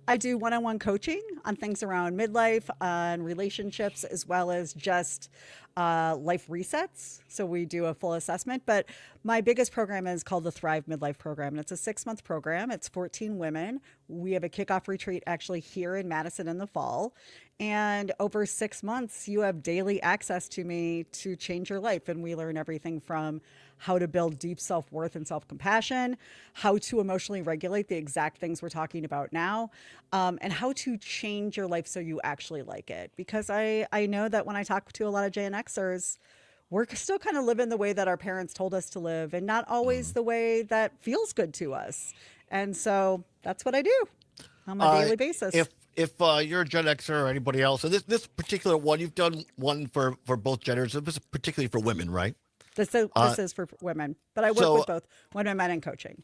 I do one-on-one coaching on things around midlife, on relationships, as well as just life resets. So we do a full assessment. But my biggest program is called the Thrive Midlife Program. And it's a 6-month program. It's 14 women. We have a kickoff retreat actually here in Madison in the fall. And over 6 months, you have daily access to me to change your life. And we learn everything from how to build deep self-worth and self-compassion, how to emotionally regulate the exact things we're talking about now, and how to change your life so you actually like it. Because I know that when I talk to a lot of Gen Xers, we're still kind of living the way that our parents told us to live and not always the way that feels good to us. And so that's what I do on a daily basis. If you're a Gen Xer or anybody else, and this particular one, you've done one for both genders, this is particularly for women, right? This is for women, but I work with both women, men, and coaching.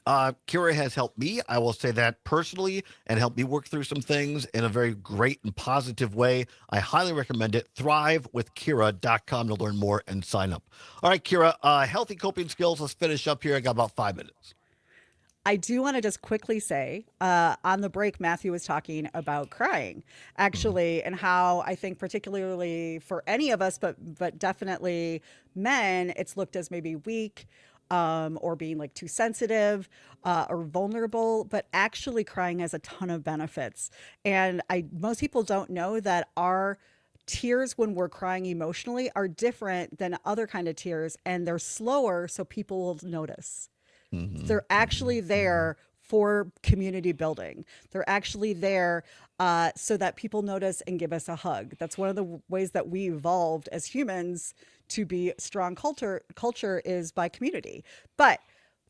Kira has helped me, I will say that personally, and helped me work through some things in a very great and positive way. I highly recommend it. Thrivewithkira.com to learn more and sign up. All right, Kira, healthy coping skills. Let's finish up here. I got about 5 minutes. I do want to just quickly say on the break, Matthew was talking about crying, actually, and how I think particularly for any of us, but definitely men, it's looked as maybe weak or being like too sensitive or vulnerable, but actually crying has a ton of benefits. And most people don't know that our tears when we're crying emotionally are different than other kind of tears, and they're slower so people will notice. They're actually there for community building. They're actually there so that people notice and give us a hug. That's one of the ways that we evolved as humans to be strong culture is by community. But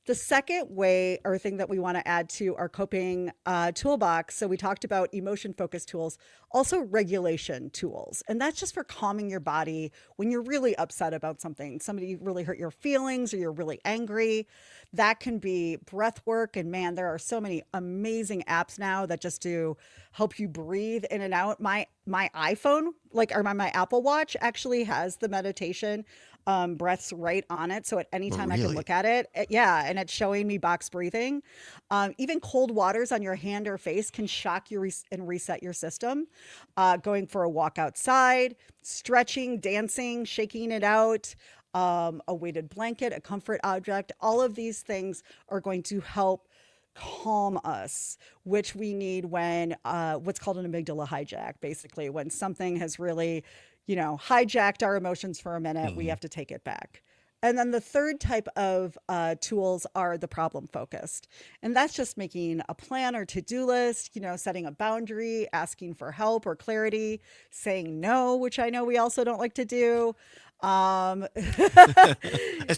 the second way or thing that we want to add to our coping toolbox, so we talked about emotion-focused tools, also regulation tools. And that's just for calming your body when you're really upset about something. Somebody really hurt your feelings or you're really angry. That can be breath work. And man, there are so many amazing apps now that just do help you breathe in and out. My iPhone, or my Apple Watch actually has the meditation breaths right on it. So at any time I can look at it. Yeah. And it's showing me box breathing. Even cold waters on your hand or face can shock you and reset your system. Going for a walk outside, stretching, dancing, shaking it out, a weighted blanket, a comfort object. All of these things are going to help calm us, which we need when what's called an amygdala hijack, basically, when something has really hijacked our emotions for a minute, we have to take it back. And then the third type of tools are the problem focused. And that's just making a plan or to-do list, setting a boundary, asking for help or clarity, saying no, which I know we also don't like to do. As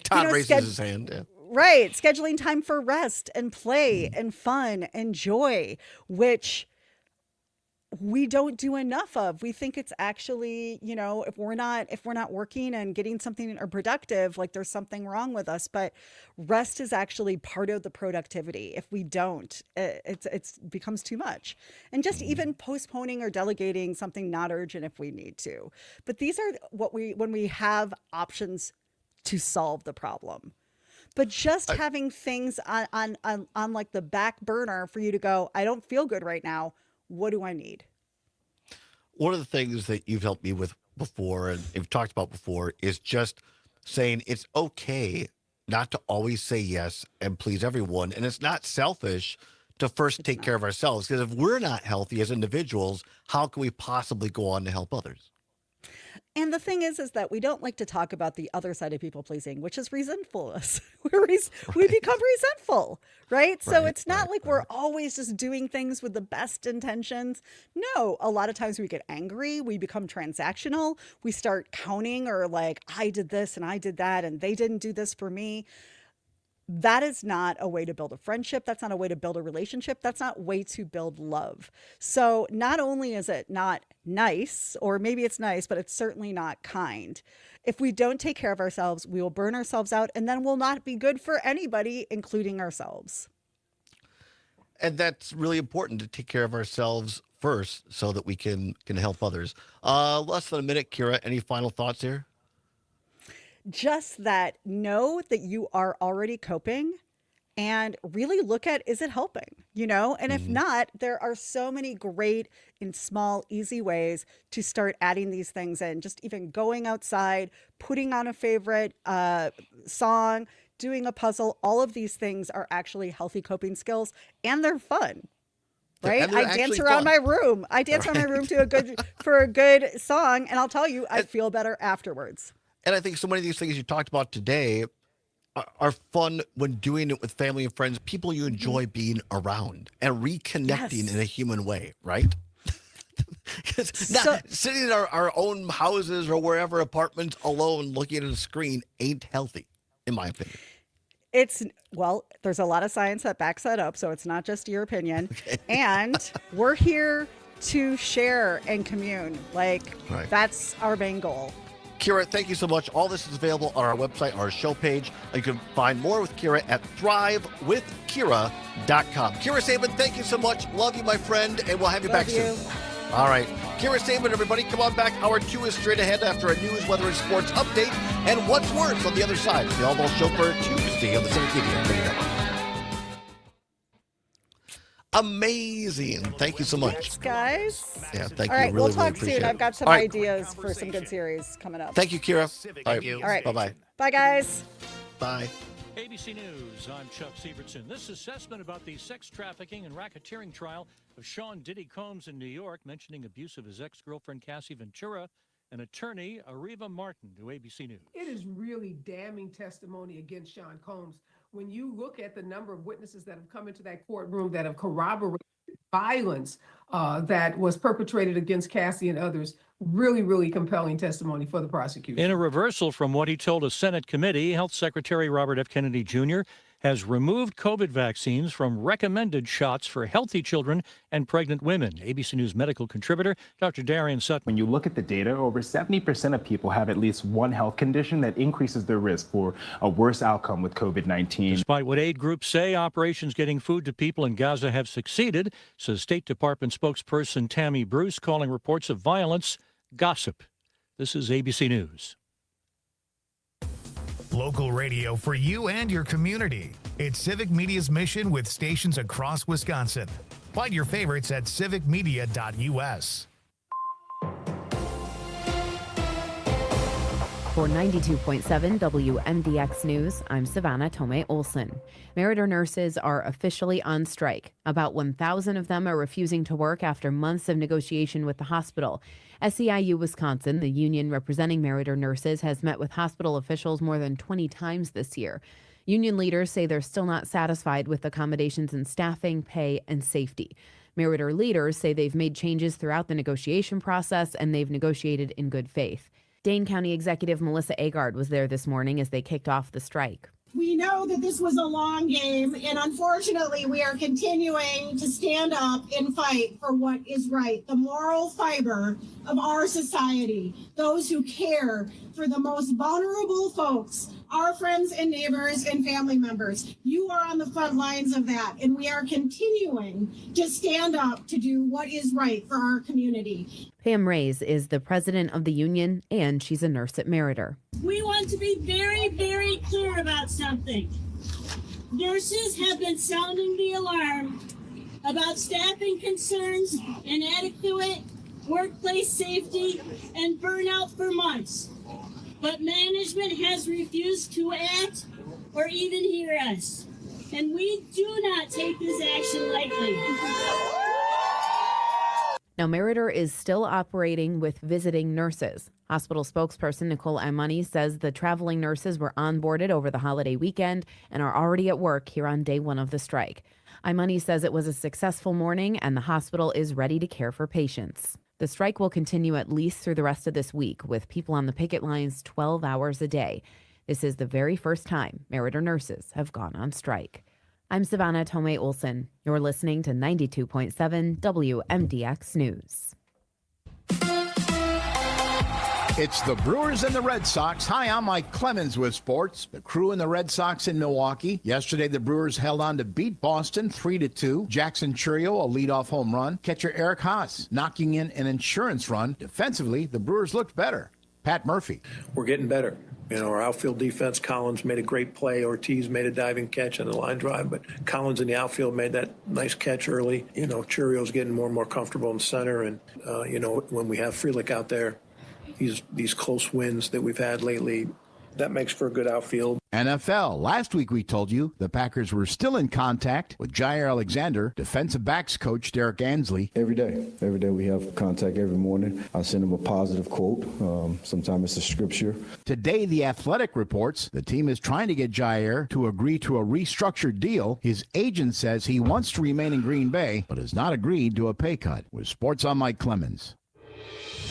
Todd raises his hand. Yeah. Right. Scheduling time for rest and play and fun and joy, which we don't do enough of. We think it's actually, if we're not working and getting something or productive, like there's something wrong with us, but rest is actually part of the productivity. If we don't, it becomes too much. And just even postponing or delegating something not urgent if we need to. But these are when we have options to solve the problem. But just having things on like the back burner for you to go, I don't feel good right now. What do I need? One of the things that you've helped me with before and you've talked about before is just saying it's okay not to always say yes and please everyone. And it's not selfish to first take care of ourselves, because if we're not healthy as individuals, how can we possibly go on to help others? And the thing is that we don't like to talk about the other side of people pleasing, which is resentfulness. We become resentful, right? So it's not like we're always just doing things with the best intentions. No, a lot of times we get angry. We become transactional. We start counting or like, I did this and I did that and they didn't do this for me. That is not a way to build a friendship. That's not a way to build a relationship. That's not a way to build love. So not only is it not nice, or maybe it's nice, but it's certainly not kind. If we don't take care of ourselves, we will burn ourselves out, and then we'll not be good for anybody, including ourselves. And that's really important, to take care of ourselves first so that we can help others. Less than a minute, Kira, any final thoughts here? Just that, know that you are already coping and really look at, is it helping? And if not, there are so many great and small, easy ways to start adding these things in. Just even going outside, putting on a favorite song, doing a puzzle. All of these things are actually healthy coping skills, and they're fun. Right? I dance around my room. I dance around my room to a good song, and I'll tell you, I feel better afterwards. And I think so many of these things you talked about today are fun when doing it with family and friends, people you enjoy being around and reconnecting in a human way, right? Not sitting in our own houses or wherever, apartments, alone, looking at a screen ain't healthy, in my opinion. There's a lot of science that backs that up, so it's not just your opinion. Okay. And we're here to share and commune. That's our main goal. Kira, thank you so much. All this is available on our website, our show page. You can find more with Kira at thrivewithkira.com. Kira Saban, thank you so much. Love you, my friend, and we'll have you back soon. All right. Kira Saban, everybody, come on back. Hour 2 is straight ahead after a news, weather, and sports update. And what's worse on the other side? The Allbaugh Show for Tuesday on the Civic Media Network. amazing. Thank you so much. Thanks, guys. Yeah, thank All you. right, Really, we'll talk really appreciate soon. it. I've got some All right. ideas for some good series coming up. Thank you, Kira. All right. All right. Bye-bye. Bye, guys. Bye. ABC News, I'm Chuck Sievertson. This assessment about the sex trafficking and racketeering trial of Sean Diddy Combs in New York, mentioning abuse of his ex-girlfriend Cassie Ventura, and attorney Ariva Martin to ABC News. It is really damning testimony against Sean Combs. When you look at the number of witnesses that have come into that courtroom that have corroborated violence that was perpetrated against Cassie and others, really, really compelling testimony for the prosecution. In a reversal from what he told a Senate committee, Health Secretary Robert F. Kennedy Jr. has removed COVID vaccines from recommended shots for healthy children and pregnant women. ABC News medical contributor Dr. Darian Sutton. When you look at the data, over 70% of people have at least one health condition that increases their risk for a worse outcome with COVID-19. Despite what aid groups say, operations getting food to people in Gaza have succeeded, says State Department spokesperson Tammy Bruce, calling reports of violence gossip. This is ABC News. Local radio for you and your community. It's Civic Media's mission with stations across Wisconsin. Find your favorites at civicmedia.us. For 92.7 WMDX News, I'm Savannah Tomei Olson. Meritor nurses are officially on strike. About 1,000 of them are refusing to work after months of negotiation with the hospital. SEIU Wisconsin, the union representing Meritor nurses, has met with hospital officials more than 20 times this year. Union leaders say they're still not satisfied with accommodations in staffing, pay, and safety. Meritor leaders say they've made changes throughout the negotiation process and they've negotiated in good faith. Dane County Executive Melissa Agard was there this morning as they kicked off the strike. We know that this was a long game, and unfortunately, we are continuing to stand up and fight for what is right, the moral fiber of our society, those who care for the most vulnerable folks, our friends and neighbors and family members. You are on the front lines of that, and we are continuing to stand up to do what is right for our community. Pam Rays is the president of the union, and she's a nurse at Meritor. We want to be very, very clear about something. Nurses have been sounding the alarm about staffing concerns, inadequate workplace safety, and burnout for months. But management has refused to act or even hear us. And we do not take this action lightly. Now, Meritor is still operating with visiting nurses. Hospital spokesperson Nicole Imani says the traveling nurses were onboarded over the holiday weekend and are already at work here on day one of the strike. Imani says it was a successful morning and the hospital is ready to care for patients. The strike will continue at least through the rest of this week, with people on the picket lines 12 hours a day. This is the very first time Meritor nurses have gone on strike. I'm Savannah Tomei Olson. You're listening to 92.7 WMDX News. It's the Brewers and the Red Sox. Hi, I'm Mike Clemens with sports. The Crew and the Red Sox in Milwaukee. Yesterday, the Brewers held on to beat Boston 3-2. Jackson Churio, a leadoff home run. Catcher Eric Haas knocking in an insurance run. Defensively, the Brewers looked better. Pat Murphy. We're getting better. You know, our outfield defense, Collins made a great play. Ortiz made a diving catch on the line drive, but Collins in the outfield made that nice catch early. You know, Churio's getting more and more comfortable in center. And, you know, when we have Frelick out there, these close wins that we've had lately, that makes for a good outfield. NFL. Last week we told you the Packers were still in contact with Jair Alexander, defensive backs coach Derek Ansley. Every day we have contact every morning. I send him a positive quote. Sometimes it's a scripture. Today, The Athletic reports the team is trying to get Jair to agree to a restructured deal. His agent says he wants to remain in Green Bay, but has not agreed to a pay cut. With Sports, I'm Mike Clemens.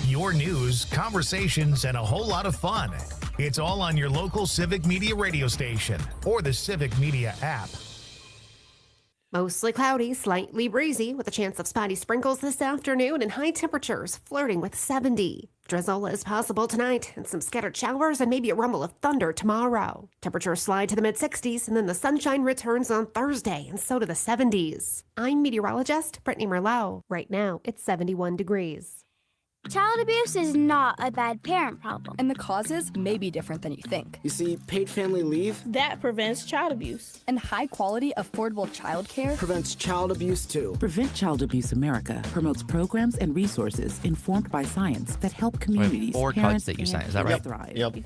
Your news, conversations, and a whole lot of fun. It's all on your local Civic Media radio station or the Civic Media app. Mostly cloudy, slightly breezy, with a chance of spotty sprinkles this afternoon and high temperatures flirting with 70. Drizzle is possible tonight and some scattered showers and maybe a rumble of thunder tomorrow. Temperatures slide to the mid-60s and then the sunshine returns on Thursday and so to the 70s. I'm meteorologist Brittany Merlot. Right now, it's 71 degrees. Child abuse is not a bad parent problem. And the causes may be different than you think. You see, paid family leave That prevents child abuse. And high-quality, affordable childcare prevents child abuse too. Prevent Child Abuse America promotes programs and resources informed by science that help communities, four cuts parents, that you and sent. Is that right? thrive. Yep.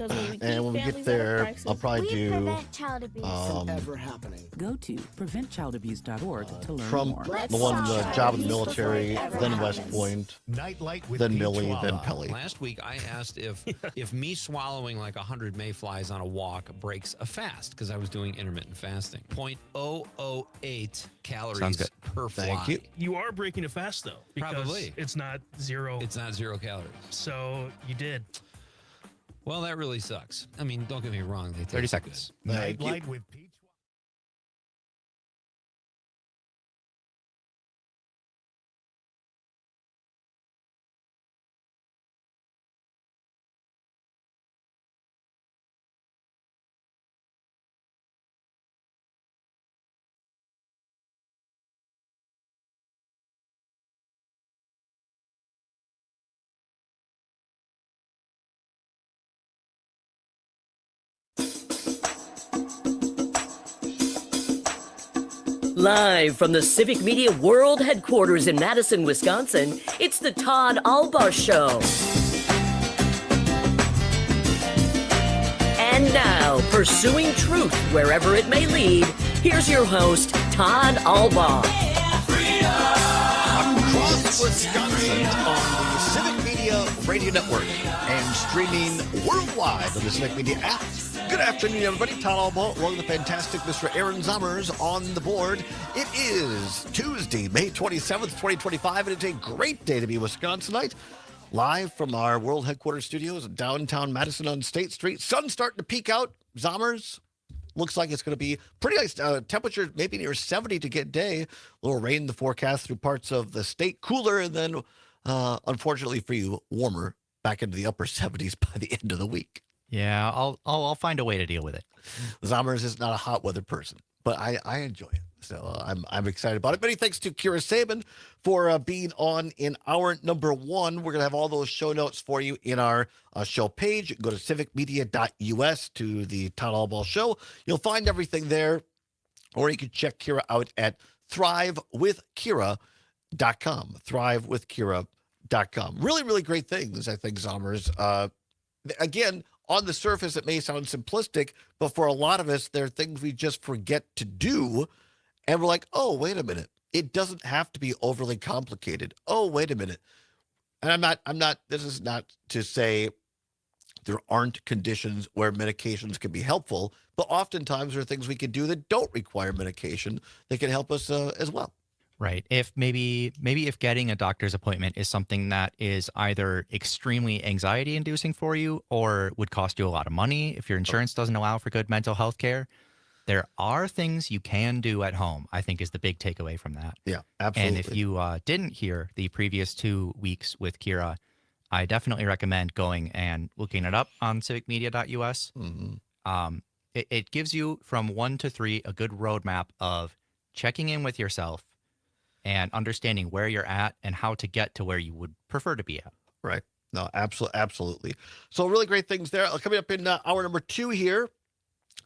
And when we get there, I'll probably do Prevent child abuse. Ever happening. Go to preventchildabuse.org to learn from more. the one the job in the military, then West Point, Nightlight with then Pete Millie, Schwaba. then Pelly. Last week, I asked if me swallowing like 100 mayflies on a walk breaks a fast because I was doing intermittent fasting. 0.008 calories Sounds good. per fly. Thank you. You are breaking a fast though, because Probably. it's not zero. It's not 0 calories. So you did. Well, that really sucks. I mean, don't get me wrong. They 30 taste seconds. good. Nightlight with Pete. Live from the Civic Media World Headquarters in Madison, Wisconsin, it's the Todd Allbaugh Show. And now, pursuing truth wherever it may lead, here's your host, Todd Allbaugh. Across Wisconsin on the Civic Media Radio Network and streaming worldwide on the Civic Media app. Good afternoon, everybody. Todd Allbaugh, along with the fantastic Mr. Aaron Zommers on the board. It is Tuesday, May 27th, 2025, and it's a great day to be Wisconsinite. Live from our world headquarters studios in downtown Madison on State Street. Sun's starting to peek out. Zommers, looks like it's going to be pretty nice. Temperature maybe near 70 to get day. A little rain in the forecast through parts of the state. Cooler, and then, unfortunately for you, warmer back into the upper 70s by the end of the week. Yeah, I'll find a way to deal with it. Zommers is not a hot weather person, but I enjoy it. So I'm excited about it. Many thanks to Kira Sabin for being on in hour number one. We're going to have all those show notes for you in our show page. Go to civicmedia.us to the Todd Allbaugh Show. You'll find everything there, or you can check Kira out at thrivewithkira.com. Thrivewithkira.com. Really, really great things, I think, Zommers. Again, on the surface, it may sound simplistic, but for a lot of us, there are things we just forget to do. And we're like, oh, wait a minute. It doesn't have to be overly complicated. Oh, wait a minute. And this is not to say there aren't conditions where medications can be helpful, but oftentimes there are things we can do that don't require medication that can help us as well. Right. If maybe if getting a doctor's appointment is something that is either extremely anxiety inducing for you or would cost you a lot of money, if your insurance doesn't allow for good mental health care, there are things you can do at home, I think is the big takeaway from that. Yeah, absolutely. And if you didn't hear the previous 2 weeks with Kira, I definitely recommend going and looking it up on civicmedia.us. Mm-hmm. It gives you from 1 to 3 a good roadmap of checking in with yourself and understanding where you're at and how to get to where you would prefer to be at. Right. No, absolutely. So really great things there. Coming up in hour number 2 here,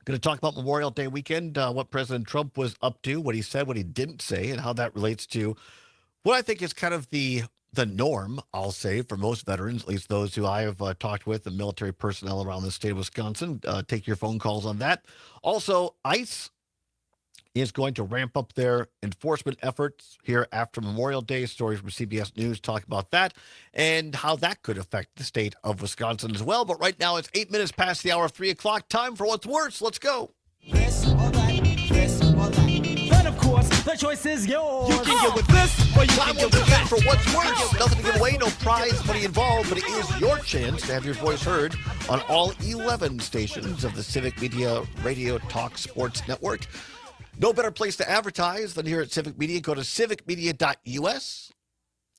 going to talk about Memorial Day weekend, what President Trump was up to, what he said, what he didn't say, and how that relates to what I think is kind of the norm, I'll say, for most veterans, at least those who I have talked with, the military personnel around the state of Wisconsin. Take your phone calls on that. Also, ICE is going to ramp up their enforcement efforts here after Memorial Day. Stories from CBS News talk about that and how that could affect the state of Wisconsin as well. But right now it's 8 minutes past the hour of 3 o'clock. Time for What's Worse. Let's go. This or that, this or that. Then, of course, the choice is yours. You can get with this or you can get with that. For What's Worse. Nothing to give away, no prize money involved, but it is your chance to have your voice heard on all 11 stations of the Civic Media Radio Talk Sports Network. No better place to advertise than here at Civic Media. Go to civicmedia.us,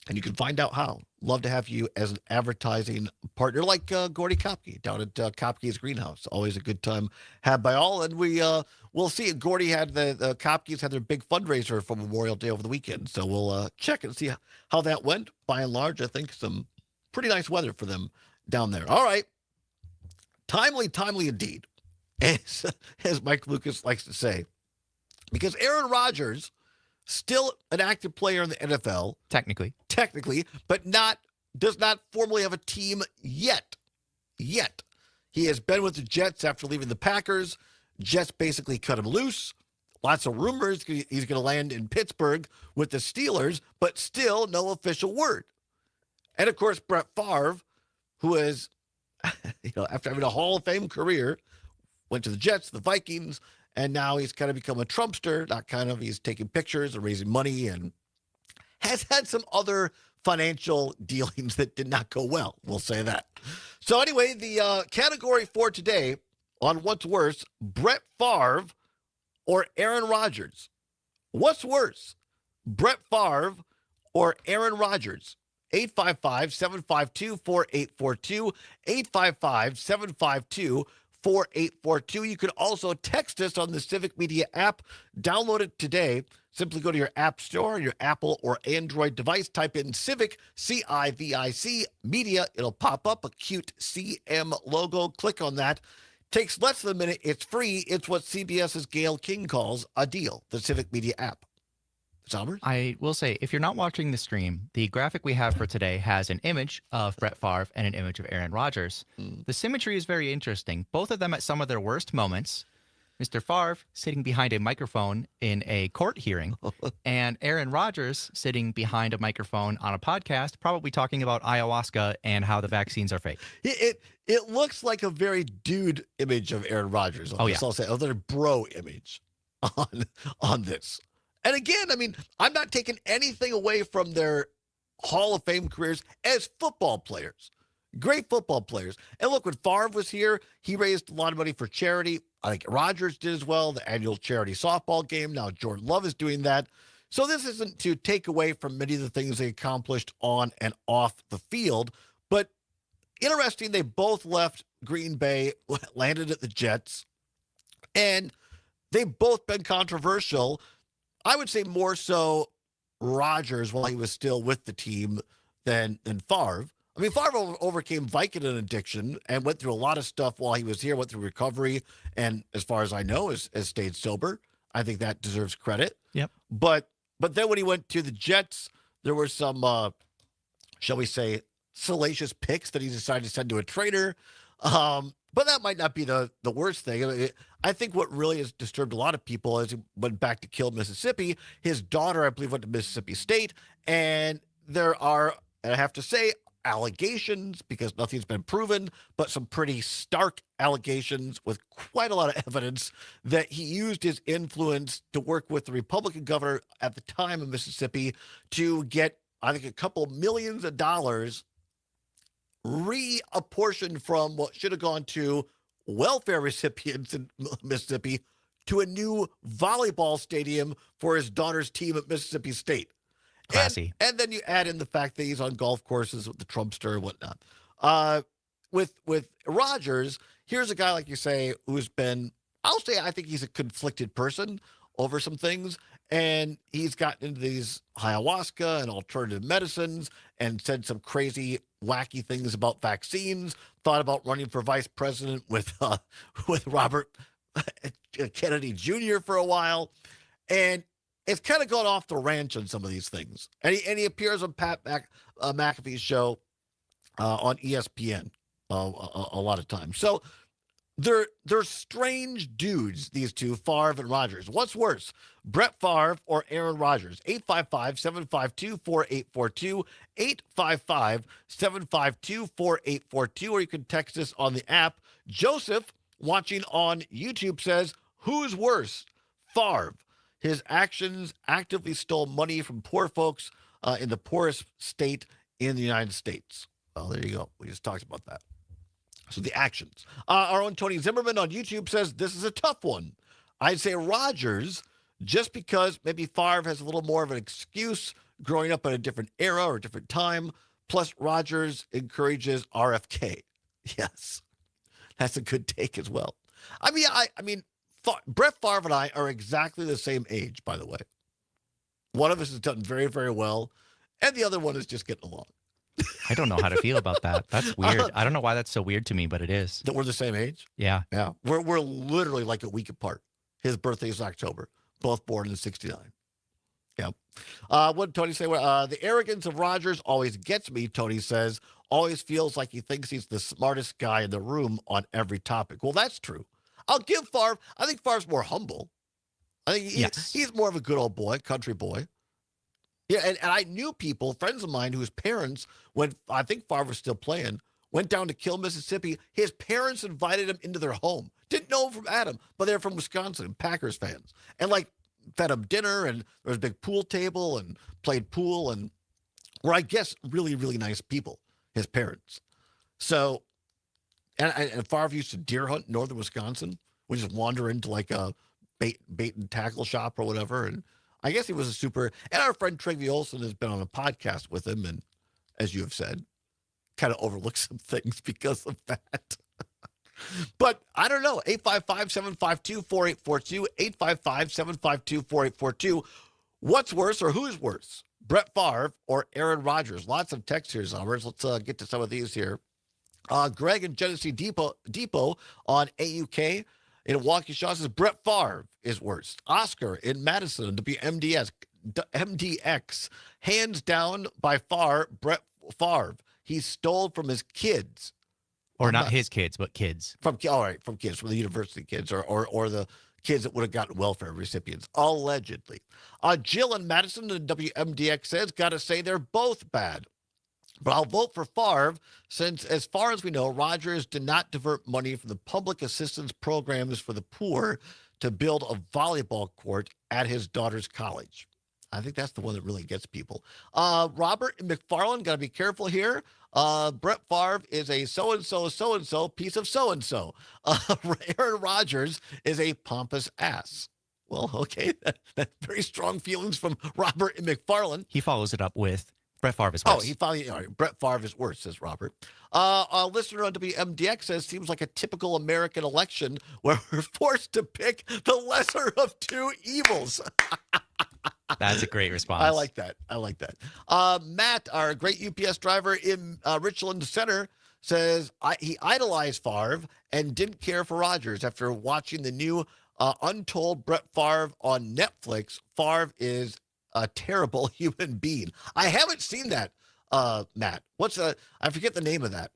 and you can find out how. Love to have you as an advertising partner, like Gordy Kopke down at Kopke's Greenhouse. Always a good time had by all. And we'll see. Gordy had the Kopkes had their big fundraiser for Memorial Day over the weekend. So we'll check and see how that went. By and large, I think some pretty nice weather for them down there. All right. Timely indeed, as Mike Lucas likes to say, because Aaron Rodgers, still an active player in the NFL. Technically, but does not formally have a team yet. He has been with the Jets after leaving the Packers. Jets basically cut him loose. Lots of rumors he's going to land in Pittsburgh with the Steelers, but still no official word. And of course, Brett Favre, who is, after having a Hall of Fame career, went to the Jets, the Vikings, and now he's kind of become a Trumpster. He's taking pictures and raising money and has had some other financial dealings that did not go well. We'll say that. So anyway, the category for today on what's worse, Brett Favre or Aaron Rodgers. What's worse, Brett Favre or Aaron Rodgers? 855-752-4842, 855-752-4842. You can also text us on the Civic Media app. Download it today. Simply go to your app store, your Apple or Android device. Type in Civic, C-I-V-I-C, Media. It'll pop up a cute CM logo. Click on that. Takes less than a minute. It's free. It's what CBS's Gail King calls a deal, the Civic Media app. Chalmers? I will say, if you're not watching the stream, the graphic we have for today has an image of Brett Favre and an image of Aaron Rodgers. The symmetry is very interesting. Both of them at some of their worst moments. Mr. Favre sitting behind a microphone in a court hearing, and Aaron Rodgers sitting behind a microphone on a podcast, probably talking about ayahuasca and how the vaccines are fake. It looks like a very dude image of Aaron Rodgers. Oh, yeah. I'll say, their bro image on this. And again, I'm not taking anything away from their Hall of Fame careers as football players. Great football players. And look, when Favre was here, he raised a lot of money for charity. I think Rodgers did as well, the annual charity softball game. Now Jordan Love is doing that. So this isn't to take away from many of the things they accomplished on and off the field. But interesting, they both left Green Bay, landed at the Jets, and they've both been controversial. I would say more so Rodgers while he was still with the team than Favre. Favre overcame Vicodin addiction and went through a lot of stuff while he was here, went through recovery, and as far as I know, has stayed sober. I think that deserves credit. Yep. But then when he went to the Jets, there were some, shall we say, salacious picks that he decided to send to a trader. But that might not be the worst thing. I think what really has disturbed a lot of people is he went back to kill Mississippi. His daughter, I believe, went to Mississippi State. And there are, I have to say, allegations, because nothing's been proven, but some pretty stark allegations with quite a lot of evidence that he used his influence to work with the Republican governor at the time of Mississippi to get, I think, a couple millions of dollars reapportioned from what should have gone to welfare recipients in Mississippi to a new volleyball stadium for his daughter's team at Mississippi State. Classy. And then you add in the fact that he's on golf courses with the Trumpster and whatnot. With Rodgers, here's a guy, like you say, who's been, I'll say, I think he's a conflicted person over some things. And he's gotten into these ayahuasca and alternative medicines and said some crazy, wacky things about vaccines, thought about running for vice president with Robert Kennedy Jr. for a while. And it's kind of gone off the ranch on some of these things. And he appears on Pat McAfee's show on ESPN a lot of times. So they're strange dudes, these two, Favre and Rodgers. What's worse, Brett Favre or Aaron Rodgers? 855-752-4842, 855-752-4842, or you can text us on the app. Joseph, watching on YouTube, says, who's worse? Favre. His actions actively stole money from poor folks in the poorest state in the United States. Well, there you go. We just talked about that. So the actions. Our own Tony Zimmerman on YouTube says this is a tough one. I'd say Rodgers, just because maybe Favre has a little more of an excuse growing up in a different era or a different time. Plus, Rodgers encourages RFK. Yes, that's a good take as well. I mean, Brett Favre and I are exactly the same age, by the way. One of us has done very, very well, and the other one is just getting along. I don't know how to feel about that. That's weird. I don't know why that's so weird to me, but it is. That we're the same age? Yeah. Yeah. We're literally like a week apart. His birthday is October. Both born in 69. Yep. What did Tony say? The arrogance of Rodgers always gets me, Tony says. Always feels like he thinks he's the smartest guy in the room on every topic. Well, that's true. I'll give Favre. I think Favre's more humble. I think he's more of a good old boy, country boy. Yeah, and I knew people, friends of mine, whose parents, when I think Favre was still playing, went down to Kill, Mississippi. His parents invited him into their home. Didn't know him from Adam, but they're from Wisconsin, Packers fans. And like fed him dinner, and there was a big pool table, and played pool, and were, I guess, really, really nice people, his parents. So, and Favre used to deer hunt in northern Wisconsin. We just wander into like a bait and tackle shop or whatever, and I guess he was a super. And our friend Trygve Olsen has been on a podcast with him, and as you have said, kind of overlooked some things because of that. But I don't know. 855-752-4842, 855-752-4842. What's worse, or who's worse, Brett Favre or Aaron Rodgers? Lots of text here, Zombers. Let's get to some of these here. Greg in Genesee Depot on AUK in Milwaukee Shaw says Brett Favre is worse. Oscar in Madison, MDX, hands down by far, Brett Favre. He stole from his kids. Or not his kids, but kids. From kids, from the university kids, or the kids that would have gotten welfare recipients, allegedly. Jill in Madison, the WMDX says, got to say they're both bad. But I'll vote for Favre since, as far as we know, Rodgers did not divert money from the public assistance programs for the poor to build a volleyball court at his daughter's college. I think that's the one that really gets people. Robert and McFarland, got to be careful here. Brett Favre is a so-and-so piece of so-and-so. Aaron Rodgers is a pompous ass. Well, okay, that's very strong feelings from Robert and McFarland. He follows it up with Brett Favre is worse. Oh, he finally, all right, Brett Favre is worse, says Robert. A listener on WMDX says, seems like a typical American election where we're forced to pick the lesser of two evils. That's a great response. I like that. Matt, our great UPS driver in Richland Center, says he idolized Favre and didn't care for Rodgers. After watching the new Untold Brett Favre on Netflix, Favre is a terrible human being. I haven't seen that, Matt. I forget the name of that.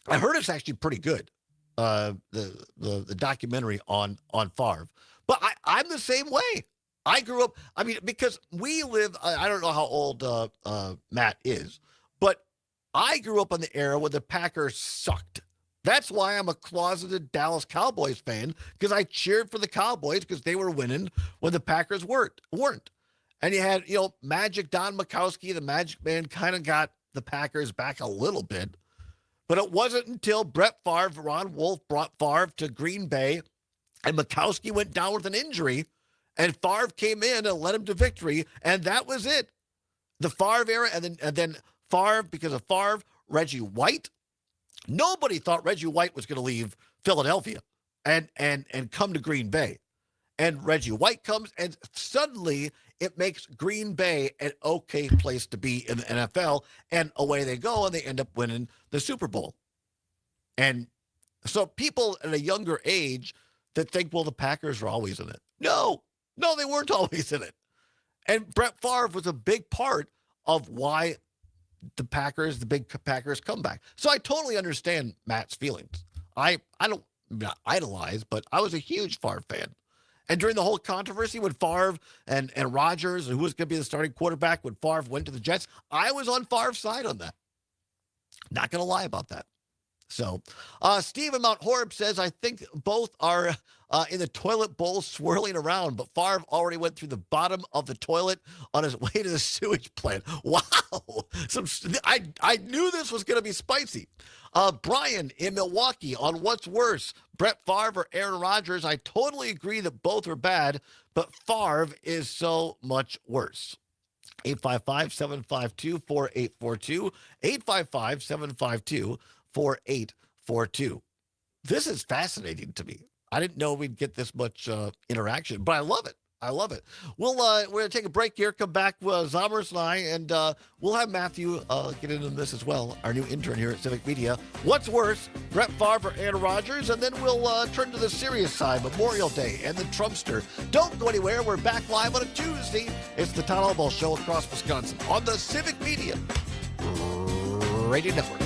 I heard it's actually pretty good, the documentary on Favre. But I'm the same way. I grew up, because we live, I don't know how old Matt is, but I grew up in the era where the Packers sucked. That's why I'm a closeted Dallas Cowboys fan, because I cheered for the Cowboys because they were winning when the Packers weren't. And you had, Magic Don Majkowski, the Magic Man, kind of got the Packers back a little bit. But it wasn't until Brett Favre, Ron Wolf brought Favre to Green Bay, and Majkowski went down with an injury, and Favre came in and led him to victory, and that was it. The Favre era, and then Favre, because of Favre, Reggie White. Nobody thought Reggie White was going to leave Philadelphia and come to Green Bay. And Reggie White comes, and suddenly it makes Green Bay an okay place to be in the NFL, and away they go, and they end up winning the Super Bowl. And so people at a younger age that think, well, the Packers are always in it. No, they weren't always in it. And Brett Favre was a big part of why the big Packers comeback. So I totally understand Matt's feelings. I don't idolize, but I was a huge Favre fan. And during the whole controversy with Favre and Rodgers and who was going to be the starting quarterback when Favre went to the Jets, I was on Favre's side on that. Not going to lie about that. So, Steve in Mount Horeb says, I think both are in the toilet bowl swirling around, but Favre already went through the bottom of the toilet on his way to the sewage plant. Wow. I knew this was going to be spicy. Brian in Milwaukee on what's worse, Brett Favre or Aaron Rodgers. I totally agree that both are bad, but Favre is so much worse. 855-752-4842, 855-752-4842. This is fascinating to me. I didn't know we'd get this much interaction, but I love it. I love it. We're going to take a break here, come back with Zomers and I, and we'll have Matthew get into this as well, our new intern here at Civic Media. What's worse, Brett Favre or Aaron Rodgers? And then we'll turn to the serious side, Memorial Day and the Trumpster. Don't go anywhere. We're back live on a Tuesday. It's the Todd Allbaugh Show across Wisconsin on the Civic Media Radio Network.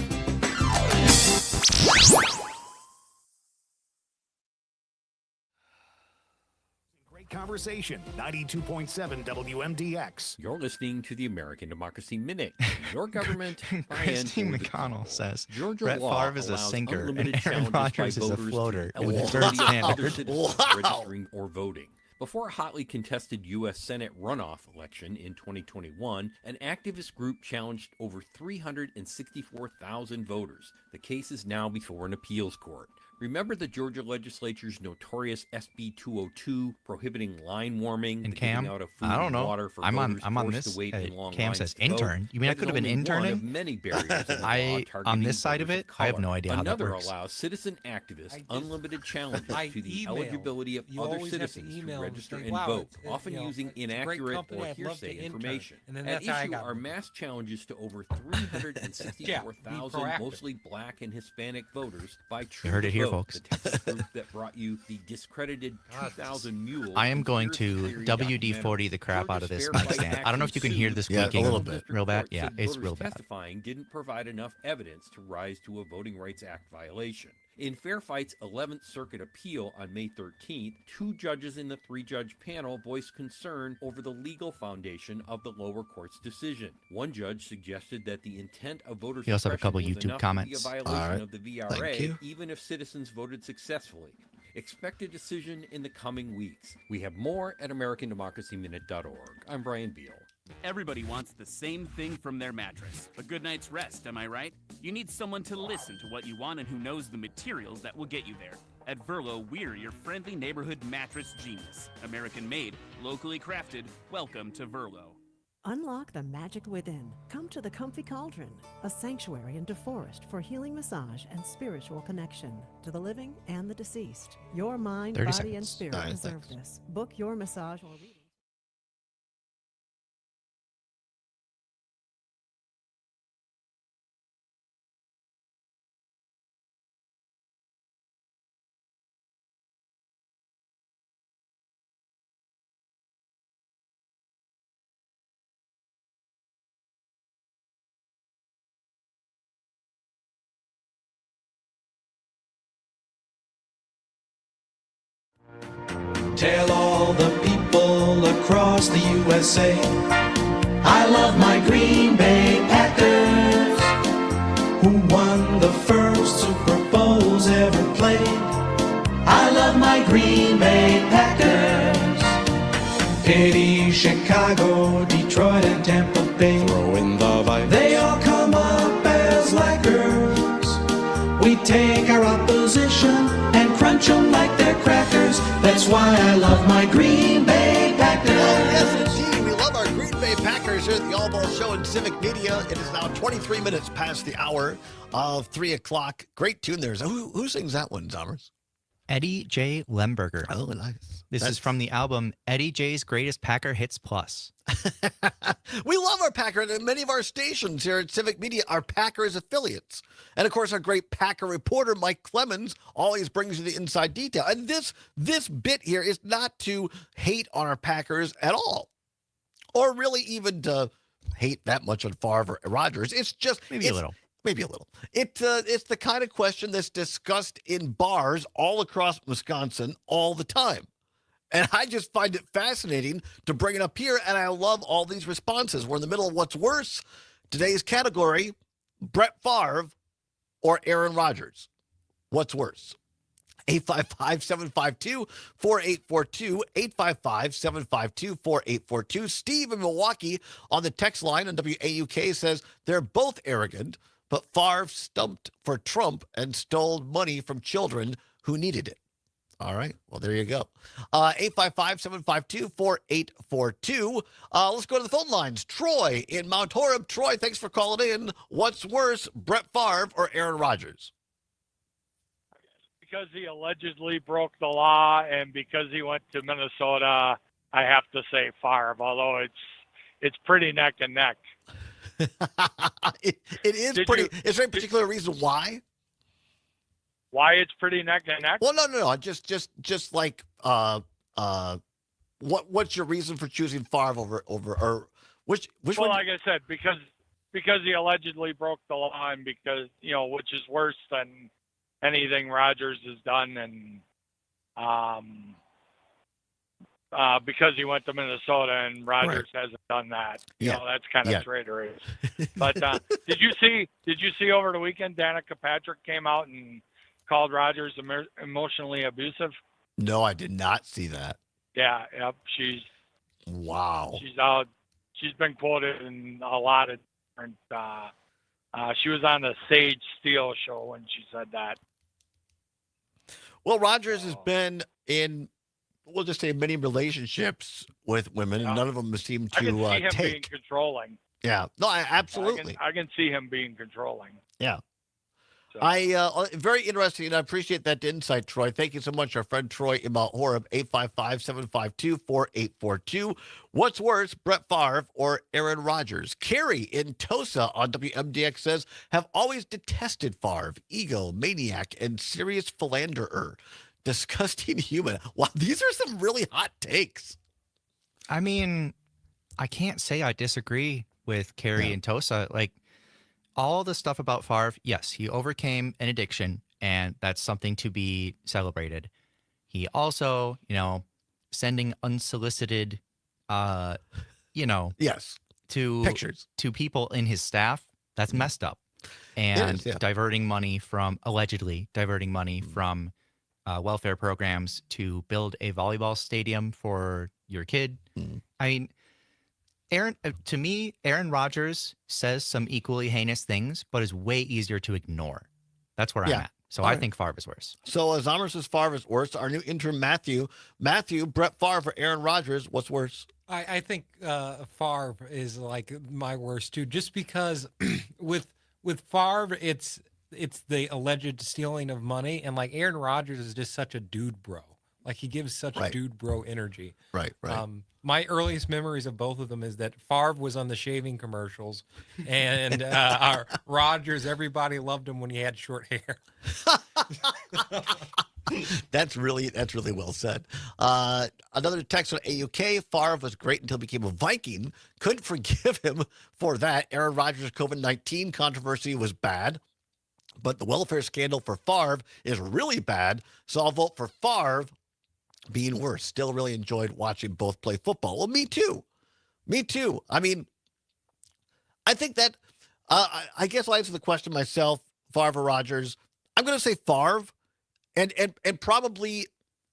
Conversation, 92.7 WMDX. You're listening to the American Democracy Minute. Your government. Christine McConnell says Georgia Brett law Favre is a allows sinker and unlimited Aaron challenges by Rodgers is a voters floater to in the eligibility third of other standard. citizens registering or voting. Before a hotly contested U.S. Senate runoff election in 2021, an activist group challenged over 364,000 voters. The case is now before an appeals court. Remember the Georgia legislature's notorious SB 202 prohibiting line warming, And the giving Cam, out of food I don't and know. water for I'm on voters forced this. to wait in long Cam lines says to vote? intern. You mean I That could is have been only one interning? of many barriers in the law on targeting this side of voters it, I have color. no idea how that Another works. allows citizen activists unlimited challenges I to the email. eligibility of You other always have to citizens to email and register say, and "Wow, vote, it's- often you know, using it's a great inaccurate company, or I'd love to hearsay intern." information. And then At that's how I issue got are moved. mass challenges to over Yeah, 364,000 be proactive. mostly black and Hispanic voters by You heard it here, Vote, folks. the Texas group that brought you the discredited 2,000 Mules. I am going to conspiracy WD-40 documentary. the crap out of this Georgia's mic Fair stand. Fight I don't know if you can hear Action this sued. squeaking a little bit. real bad. Court Yeah, said it's voters real bad. testifying didn't provide enough evidence to rise to a Voting Rights Act violation. In Fair Fight's 11th Circuit appeal on May 13th, 2 judges in the 3-judge panel voiced concern over the legal foundation of the lower court's decision. One judge suggested that the intent of voter We also have a couple suppression was YouTube enough comments. to be a All violation right. of the Thank VRA, you. even if citizens voted successfully. Expect a decision in the coming weeks. We have more at AmericanDemocracyMinute.org. I'm Brian Beal. Everybody wants the same thing from their mattress. A good night's rest, am I right? You need someone to listen to what you want and who knows the materials that will get you there. At Verlo, we're your friendly neighborhood mattress genius. American made, locally crafted. Welcome to Verlo. Unlock the magic within. Come to the Comfy Cauldron, a sanctuary in DeForest for healing massage and spiritual connection to the living and the deceased. Your mind, 30 body, and seconds. spirit All right, deserve thanks. this. Book your massage or reading. Tell all the people across the USA, I love my Green Bay Packers, who won the first Super Bowls ever played. I love my Green Bay Packers. Pity Chicago, Detroit, and Tampa Bay. Throw in the Vikings. They all come up as laggards. We take our opposition and crunch them like they're crackers. That's why I love my Green Bay Packers. Oh, yes, indeed. We love our Green Bay Packers here at the Allbaugh Show in Civic Media. It is now 23 minutes past the hour of 3 o'clock. Great tune there. Who sings that one, Zomers? Eddie J. Lemberger. Oh, nice. This is from the album Eddie J's Greatest Packer Hits Plus. We love our Packers, and many of our stations here at Civic Media are Packers affiliates. And of course, our great Packer reporter, Mike Clemens, always brings you the inside detail. And this bit here is not to hate on our Packers at all, or really even to hate that much on Favre or Rodgers. It's just Maybe a little. Maybe a little. It's the kind of question that's discussed in bars all across Wisconsin all the time. And I just find it fascinating to bring it up here, and I love all these responses. We're in the middle of what's worse. Today's category, Brett Favre or Aaron Rodgers. What's worse? 855-752-4842, 855-752-4842. Steve in Milwaukee on the text line on WAUK says they're both arrogant, but Favre stumped for Trump and stole money from children who needed it. All right. Well, there you go. 855-752-4842. Let's go to the phone lines. Troy in Mount Horeb. Troy, thanks for calling in. What's worse, Brett Favre or Aaron Rodgers? Because he allegedly broke the law and because he went to Minnesota, I have to say Favre, although it's pretty neck and neck. It is pretty. Is there a particular reason why? Why it's pretty neck and neck? Well, no. Just like what's your reason for choosing Favre over or which Well, one? like I said, because he allegedly broke the law, and because which is worse than anything Rodgers has done, and because he went to Minnesota and Rodgers hasn't done that. That's kind of traitorous. But did you see over the weekend Danica Patrick came out and called Rodgers emotionally abusive? No, I did not see that. Yeah, yep. She's out. She's been quoted in a lot of different. She was on the Sage Steele show when she said that. Well, Rodgers has been in, we'll just say, many relationships with women, and none of them seem to I can see him being take. controlling. Yeah, no, absolutely. I can see him being controlling. Yeah. So. Very interesting, and I appreciate that insight, Troy. Thank you so much. Our friend Troy in Mount Horeb, 855-752-4842. What's worse, Brett Favre or Aaron Rodgers? Carrie in Tosa on WMDX says, have always detested Favre, ego, maniac, and serious philanderer. Disgusting human. Wow, these are some really hot takes. I mean, I can't say I disagree with Carrie and Tosa. Like, all the stuff about Favre, yes, he overcame an addiction, and that's something to be celebrated. He also, sending unsolicited, yes, to pictures to people in his staff, that's messed up. And diverting money from welfare programs to build a volleyball stadium for your kid. I mean, to me, Aaron Rodgers says some equally heinous things, but is way easier to ignore. That's where I'm at. So I think Favre is worse. So as Amr says Favre is worse, our new intern Matthew, Brett Favre or Aaron Rodgers, what's worse? I think Favre is like my worst too, just because with Favre, it's the alleged stealing of money, and like Aaron Rodgers is just such a dude bro. Like he gives such a dude bro energy. Right. My earliest memories of both of them is that Favre was on the shaving commercials, and Rodgers, everybody loved him when he had short hair. That's really well said. Another text on AUK. Favre was great until he became a Viking. Couldn't forgive him for that. Aaron Rodgers' COVID-19 controversy was bad, but the welfare scandal for Favre is really bad. So I'll vote for Favre being worse. Still really enjoyed watching both play football. Well, me too. I mean, I think that, I guess I'll answer the question myself, Favre or Rodgers. I'm going to say Favre, and probably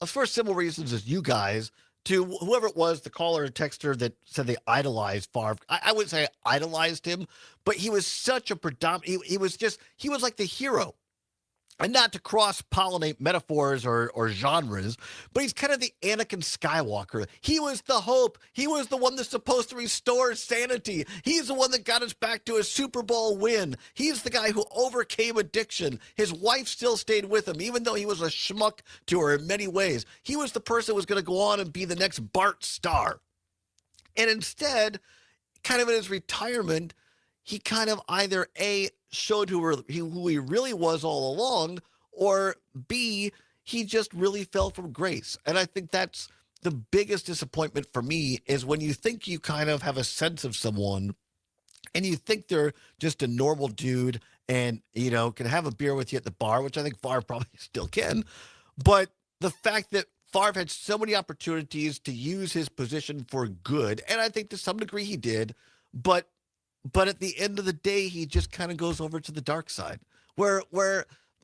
for similar reasons as you guys, to whoever it was, the caller or texter that said they idolized Favre. I wouldn't say I idolized him, but he was such a predominant, he was like the hero. And not to cross-pollinate metaphors or genres, but he's kind of the Anakin Skywalker. He was the hope. He was the one that's supposed to restore sanity. He's the one that got us back to a Super Bowl win. He's the guy who overcame addiction. His wife still stayed with him, even though he was a schmuck to her in many ways. He was the person who was going to go on and be the next Bart Starr. And instead, kind of in his retirement, he kind of either A, showed who he really was all along, or B, he just really fell from grace. And I think that's the biggest disappointment for me, is when you think you kind of have a sense of someone and you think they're just a normal dude and, can have a beer with you at the bar, which I think Favre probably still can. But the fact that Favre had so many opportunities to use his position for good, and I think to some degree he did, but at the end of the day, he just kind of goes over to the dark side, where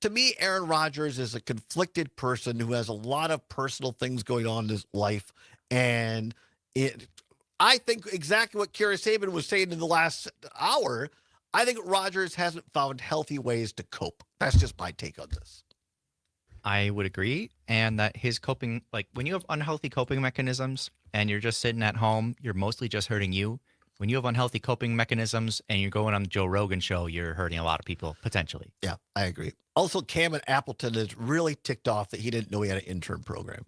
to me, Aaron Rodgers is a conflicted person who has a lot of personal things going on in his life. And I think exactly what Kira Saban was saying in the last hour, I think Rodgers hasn't found healthy ways to cope. That's just my take on this. I would agree. And that his coping, like when you have unhealthy coping mechanisms and you're just sitting at home, you're mostly just hurting you. When you have unhealthy coping mechanisms and you're going on the Joe Rogan show, you're hurting a lot of people, potentially. Yeah, I agree. Also, Cam at Appleton is really ticked off that he didn't know he had an intern program.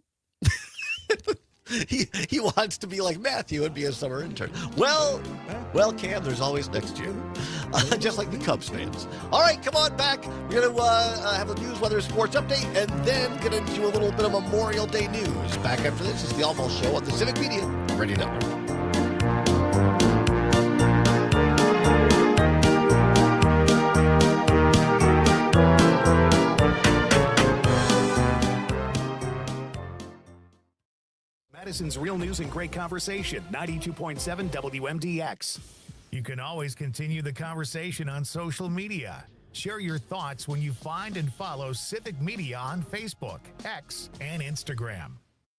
He wants to be like Matthew and be a summer intern. Well, Cam, there's always next year. Just like the Cubs fans. All right, come on back. We're going to have the news, weather, sports update, and then going to do a little bit of Memorial Day news. Back after this is the Allbaugh Show on the Civic Media Radio Network. Madison's Real News and Great Conversation, 92.7 WMDX. You can always continue the conversation on social media. Share your thoughts when you find and follow Civic Media on Facebook, X, and Instagram.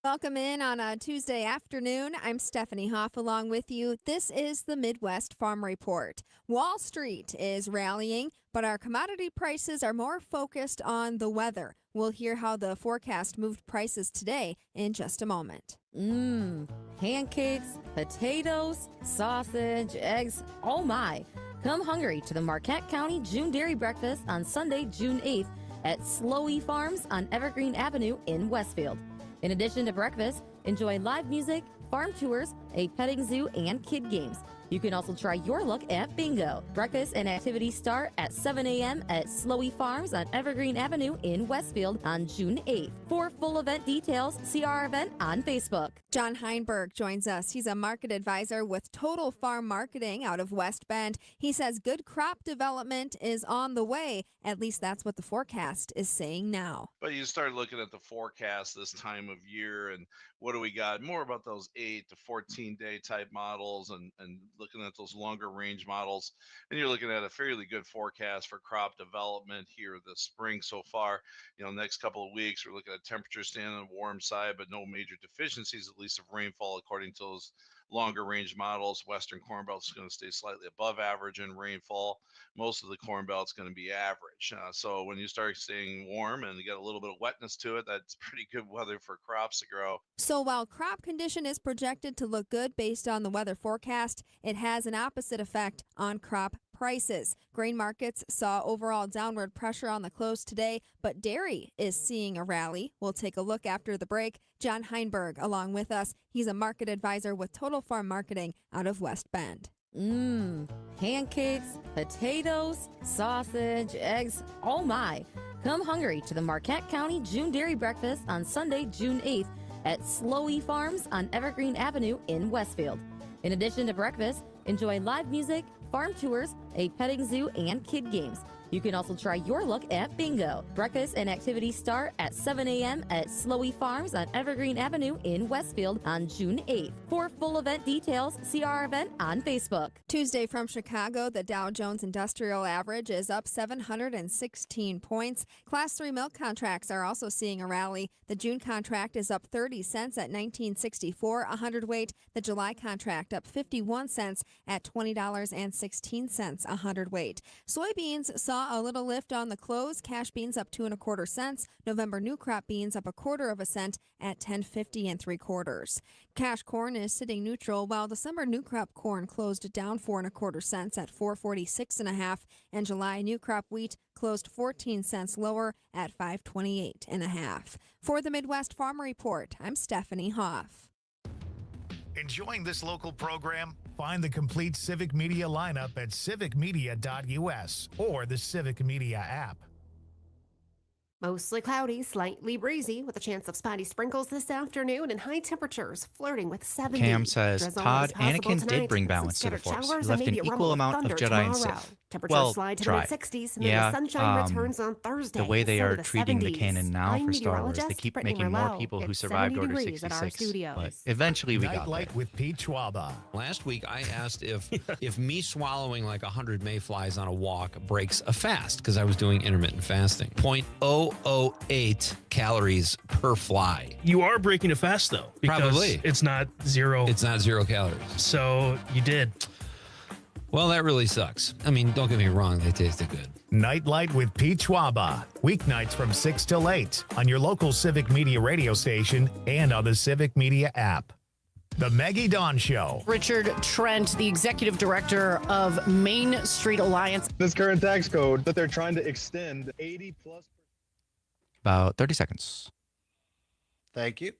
Welcome in on a Tuesday afternoon. I'm Stephanie Hoff along with you. This is the Midwest Farm Report. Wall Street is rallying, but our commodity prices are more focused on the weather. We'll hear how the forecast moved prices today in just a moment. Pancakes, potatoes, sausage, eggs, oh my. Come hungry to the Marquette County June Dairy Breakfast on Sunday, June 8th at Slowy Farms on Evergreen Avenue in Westfield. In addition to breakfast, enjoy live music, farm tours, a petting zoo, and kid games. You can also try your luck at bingo. Breakfast and activities start at 7 a.m. at Slowy Farms on Evergreen Avenue in Westfield on June 8th. For full event details, see our event on Facebook. John Heinberg joins us. He's a market advisor with Total Farm Marketing out of West Bend. He says good crop development is on the way. At least that's what the forecast is saying now. But you start looking at the forecast this time of year, and what do we got? More about those 8 to 14 day type models and looking at those longer range models. And you're looking at a fairly good forecast for crop development here this spring so far. Next couple of weeks, we're looking at temperatures staying on the warm side, but no major deficiencies, at least of rainfall, according to those longer range models. Western Corn Belt is going to stay slightly above average in rainfall. Most of the Corn Belt is going to be average. So when you start staying warm and you get a little bit of wetness to it, that's pretty good weather for crops to grow. So while crop condition is projected to look good based on the weather forecast, it has an opposite effect on crop prices. Grain markets saw overall downward pressure on the close today, but dairy is seeing a rally. We'll take a look after the break. John Heinberg along with us. He's a market advisor with Total Farm Marketing out of West Bend. Pancakes, potatoes, sausage, eggs, oh my. Come hungry to the Marquette County June Dairy Breakfast on Sunday, June 8th at Slowy Farms on Evergreen Avenue in Westfield. In addition to breakfast, enjoy live music, farm tours, a petting zoo, and kid games. You can also try your luck at bingo. Breakfast and activities start at 7 a.m. at Slowy Farms on Evergreen Avenue in Westfield on June 8th. For full event details, see our event on Facebook. Tuesday from Chicago, the Dow Jones Industrial Average is up 716 points. Class 3 milk contracts are also seeing a rally. The June contract is up 30 cents at $19.64 a hundredweight. The July contract up 51 cents at $20.16 a hundredweight. Soybeans saw a little lift on the close. Cash beans up 2 1/4 cents. November new crop beans up 1/4 of a cent at $10.50 3/4. Cash corn is sitting neutral, while December new crop corn closed down 4 1/4 cents at $4.46 1/2, and July new crop wheat closed 14 cents lower at $5.28 1/2. For the Midwest Farm Report, I'm Stephanie Hoff. Enjoying this local program? Find the complete Civic Media lineup at civicmedia.us or the Civic Media app. Mostly cloudy, slightly breezy, with a chance of spotty sprinkles this afternoon and high temperatures flirting with 70. Cam says Drizzle Todd, is possible Anakin tonight, did bring with some balance to the scattered Force. showers He and left an maybe a equal rumble of amount of thunder Jedi and tomorrow. Sith. Temperatures Well, slide to try. mid-60s, and Yeah, then the sunshine returns on Thursday. the way they so are to the treating the 70s. canon now I'm for Star Wars, they meteorologist keep Brittany making more Merlot. people who It's survived 70 Order degrees at our 66. But studios. eventually we got Nightlight there. with Pete Schwaba. Last week, I asked if me swallowing like 100 mayflies on a walk breaks a fast, because I was doing intermittent fasting. 0.008 calories per fly. You are breaking a fast, though. Because Probably. It's not zero. It's not 0 calories. So you did. Well, that really sucks. I mean, don't get me wrong, they tasted good. Nightlight with Pete Schwaba. Weeknights from 6 till 8 on your local Civic Media radio station and on the Civic Media app. The Maggie Dawn Show. Richard Trent, the executive director of Main Street Alliance. This current tax code that they're trying to extend 80 plus. About 30 seconds. Thank you.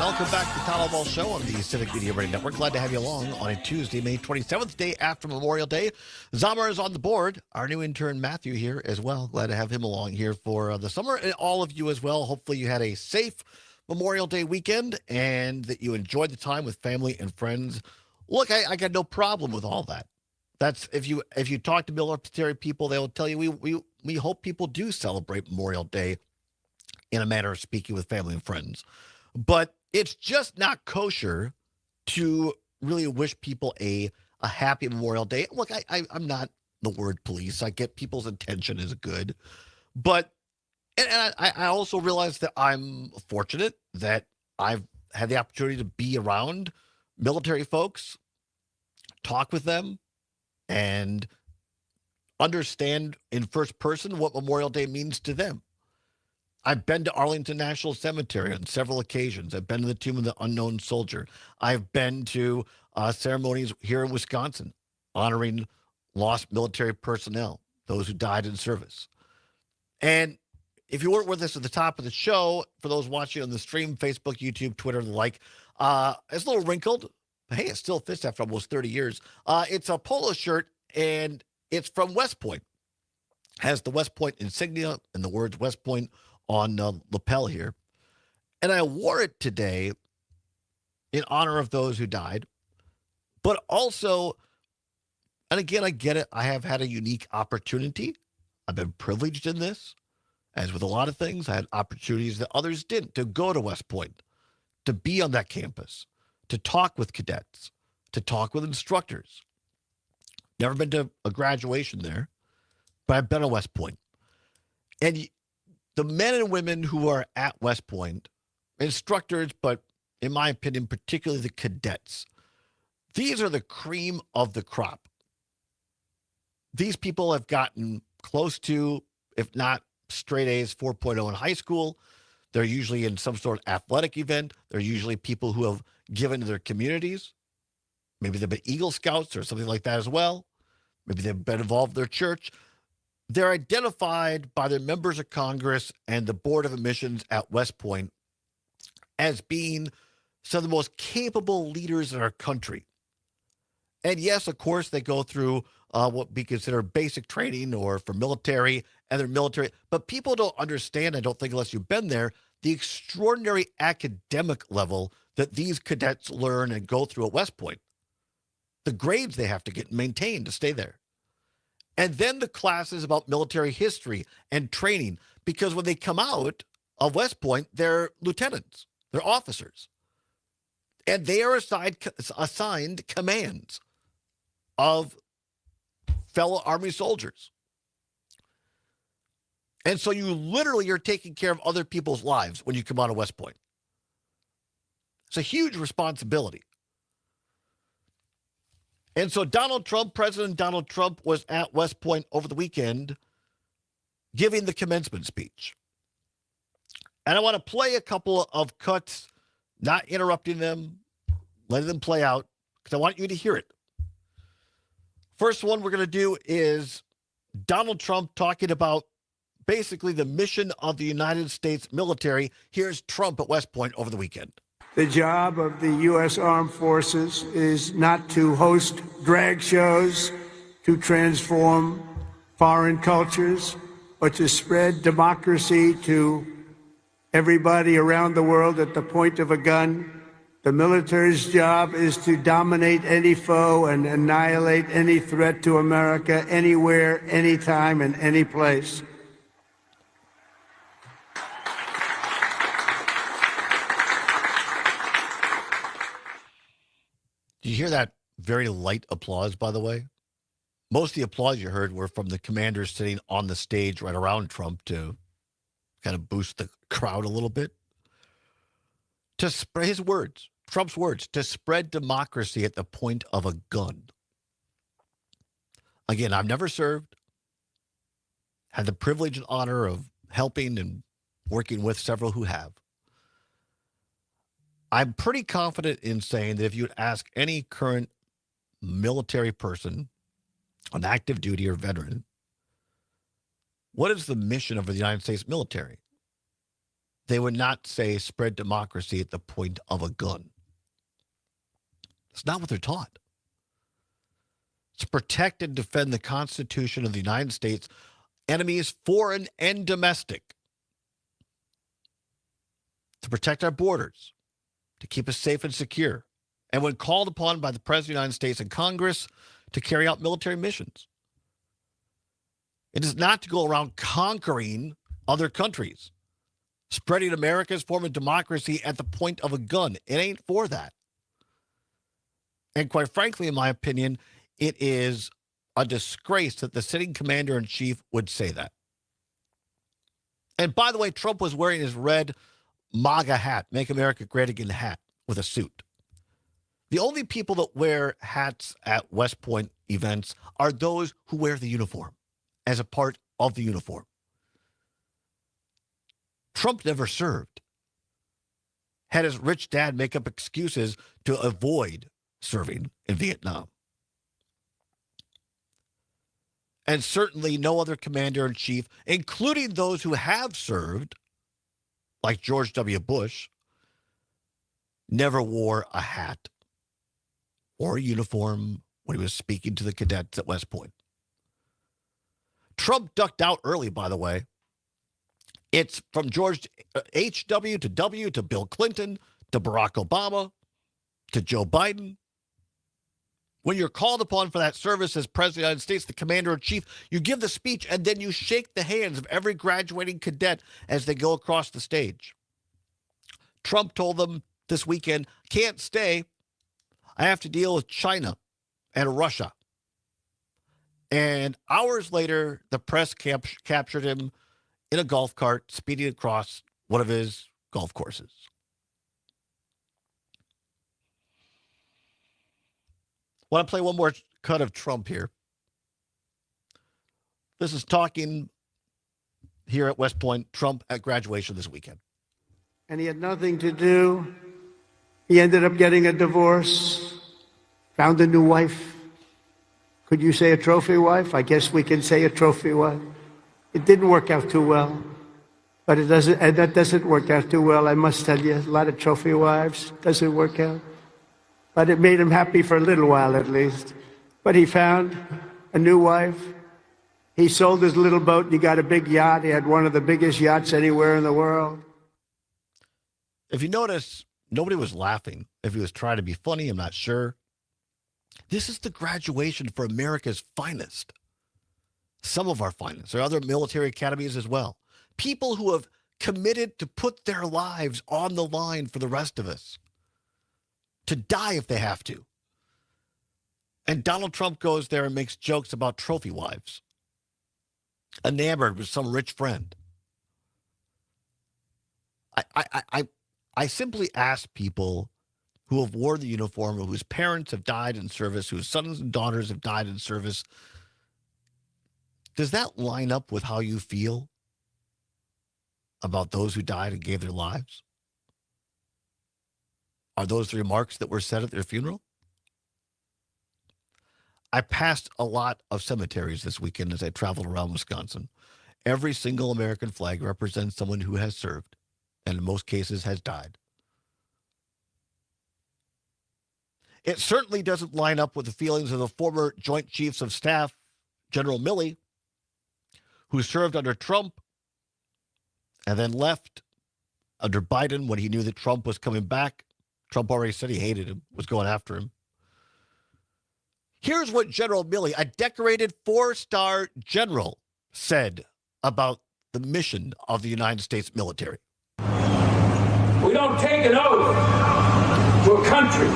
Welcome back to the Todd Allbaugh Show on the Civic Media Radio Network. Glad to have you along on a Tuesday, May 27th, day after Memorial Day. Zamar is on the board. Our new intern, Matthew, here as well. Glad to have him along here for the summer, and all of you as well. Hopefully you had a safe Memorial Day weekend and that you enjoyed the time with family and friends. Look, I got no problem with all that. That's if you talk to military people, they will tell you we hope people do celebrate Memorial Day in a manner of speaking with family and friends. But it's just not kosher to really wish people a happy Memorial Day. Look, I'm not the word police. I get people's intention is good. But and I also realize that I'm fortunate that I've had the opportunity to be around military folks, talk with them, and understand in first person what Memorial Day means to them. I've been to Arlington National Cemetery on several occasions. I've been to the Tomb of the Unknown Soldier. I've been to ceremonies here in Wisconsin honoring lost military personnel, those who died in service. And if you weren't with us at the top of the show, for those watching on the stream, Facebook, YouTube, Twitter, and the like, it's a little wrinkled. But hey, it still fits after almost 30 years. It's a polo shirt, and it's from West Point. Has the West Point insignia and the words West Point on the lapel here. And I wore it today in honor of those who died. But also, and again, I get it, I have had a unique opportunity. I've been privileged in this. As with a lot of things, I had opportunities that others didn't, to go to West Point, to be on that campus, to talk with cadets, to talk with instructors. Never been to a graduation there, but I've been at West Point. And the men and women who are at West Point, instructors, but in my opinion, particularly the cadets, these are the cream of the crop. These people have gotten close to, if not straight A's, 4.0 in high school. They're usually in some sort of athletic event. They're usually people who have given to their communities. Maybe they've been Eagle Scouts or something like that as well. Maybe they've been involved in their church. They're identified by their members of Congress and the Board of Admissions at West Point as being some of the most capable leaders in our country. And yes, of course, they go through what we consider basic training or for military, and they're military. But people don't understand, I don't think unless you've been there, the extraordinary academic level that these cadets learn and go through at West Point. The grades they have to get maintained to stay there. And then the classes about military history and training, because when they come out of West Point, they're lieutenants, they're officers. And they are assigned commands of fellow Army soldiers. And so you literally are taking care of other people's lives when you come out of West Point. It's a huge responsibility. And so President Donald Trump was at West Point over the weekend giving the commencement speech. And I want to play a couple of cuts, not interrupting them, letting them play out, because I want you to hear it. First one we're going to do is Donald Trump talking about basically the mission of the United States military. Here's Trump at West Point over the weekend. The job of the U.S. Armed Forces is not to host drag shows, to transform foreign cultures, but to spread democracy to everybody around the world at the point of a gun. The military's job is to dominate any foe and annihilate any threat to America anywhere, anytime, and any place. Do you hear that very light applause, by the way? Most of the applause you heard were from the commanders sitting on the stage right around Trump to kind of boost the crowd a little bit. To spread his words, Trump's words, to spread democracy at the point of a gun. Again, I've never served, had the privilege and honor of helping and working with several who have. I'm pretty confident in saying that if you would ask any current military person on active duty or veteran, what is the mission of the United States military? they would not say spread democracy at the point of a gun. It's not what they're taught. To protect and defend the Constitution of the United States, enemies foreign and domestic. To protect our borders, to keep us safe and secure. And when called upon by the President of the United States and Congress to carry out military missions. It is not to go around conquering other countries, spreading America's form of democracy at the point of a gun. It ain't for that. And quite frankly, in my opinion, it is a disgrace that the sitting commander-in-chief would say that. And by the way, Trump was wearing his red MAGA hat, Make America Great Again hat, with a suit. The only people that wear hats at West Point events are those who wear the uniform as a part of the uniform. Trump never served. Had his rich dad make up excuses to avoid serving in Vietnam. And certainly no other commander-in-chief, including those who have served, like George W. Bush, never wore a hat or a uniform when he was speaking to the cadets at West Point. Trump ducked out early, by the way. It's from George H.W. to W. to Bill Clinton to Barack Obama to Joe Biden. When you're called upon for that service as President of the United States, the commander-in-chief, you give the speech and then you shake the hands of every graduating cadet as they go across the stage. Trump told them this weekend, can't stay. I have to deal with China and Russia. And hours later, the press captured him in a golf cart speeding across one of his golf courses. I want to play one more cut of Trump here. This is talking here at West Point, Trump at graduation this weekend. And he had nothing to do. He ended up getting a divorce, found a new wife. Could you say a trophy wife? I guess we can say a trophy wife. It didn't work out too well, but it doesn't, and that doesn't work out too well. I must tell you, a lot of trophy wives doesn't work out. But it made him happy for a little while at least. But he found a new wife. He sold his little boat and he got a big yacht. He had one of the biggest yachts anywhere in the world. If you notice, nobody was laughing. If he was trying to be funny, I'm not sure. This is the graduation for America's finest. Some of our finest. There are other military academies as well. People who have committed to put their lives on the line for the rest of us. To die if they have to. And Donald Trump goes there and makes jokes about trophy wives. Enamored with some rich friend. I simply ask people who have worn the uniform, whose parents have died in service, whose sons and daughters have died in service, does that line up with how you feel about those who died and gave their lives? Are those the remarks that were said at their funeral? I passed a lot of cemeteries this weekend as I traveled around Wisconsin. Every single American flag represents someone who has served, and in most cases has died. It certainly doesn't line up with the feelings of the former Joint Chiefs of Staff, General Milley, who served under Trump and then left under Biden when he knew that Trump was coming back. Trump already said he hated him, was going after him. Here's what General Milley, a decorated 4-star general, said about the mission of the United States military. We don't take an oath to a country.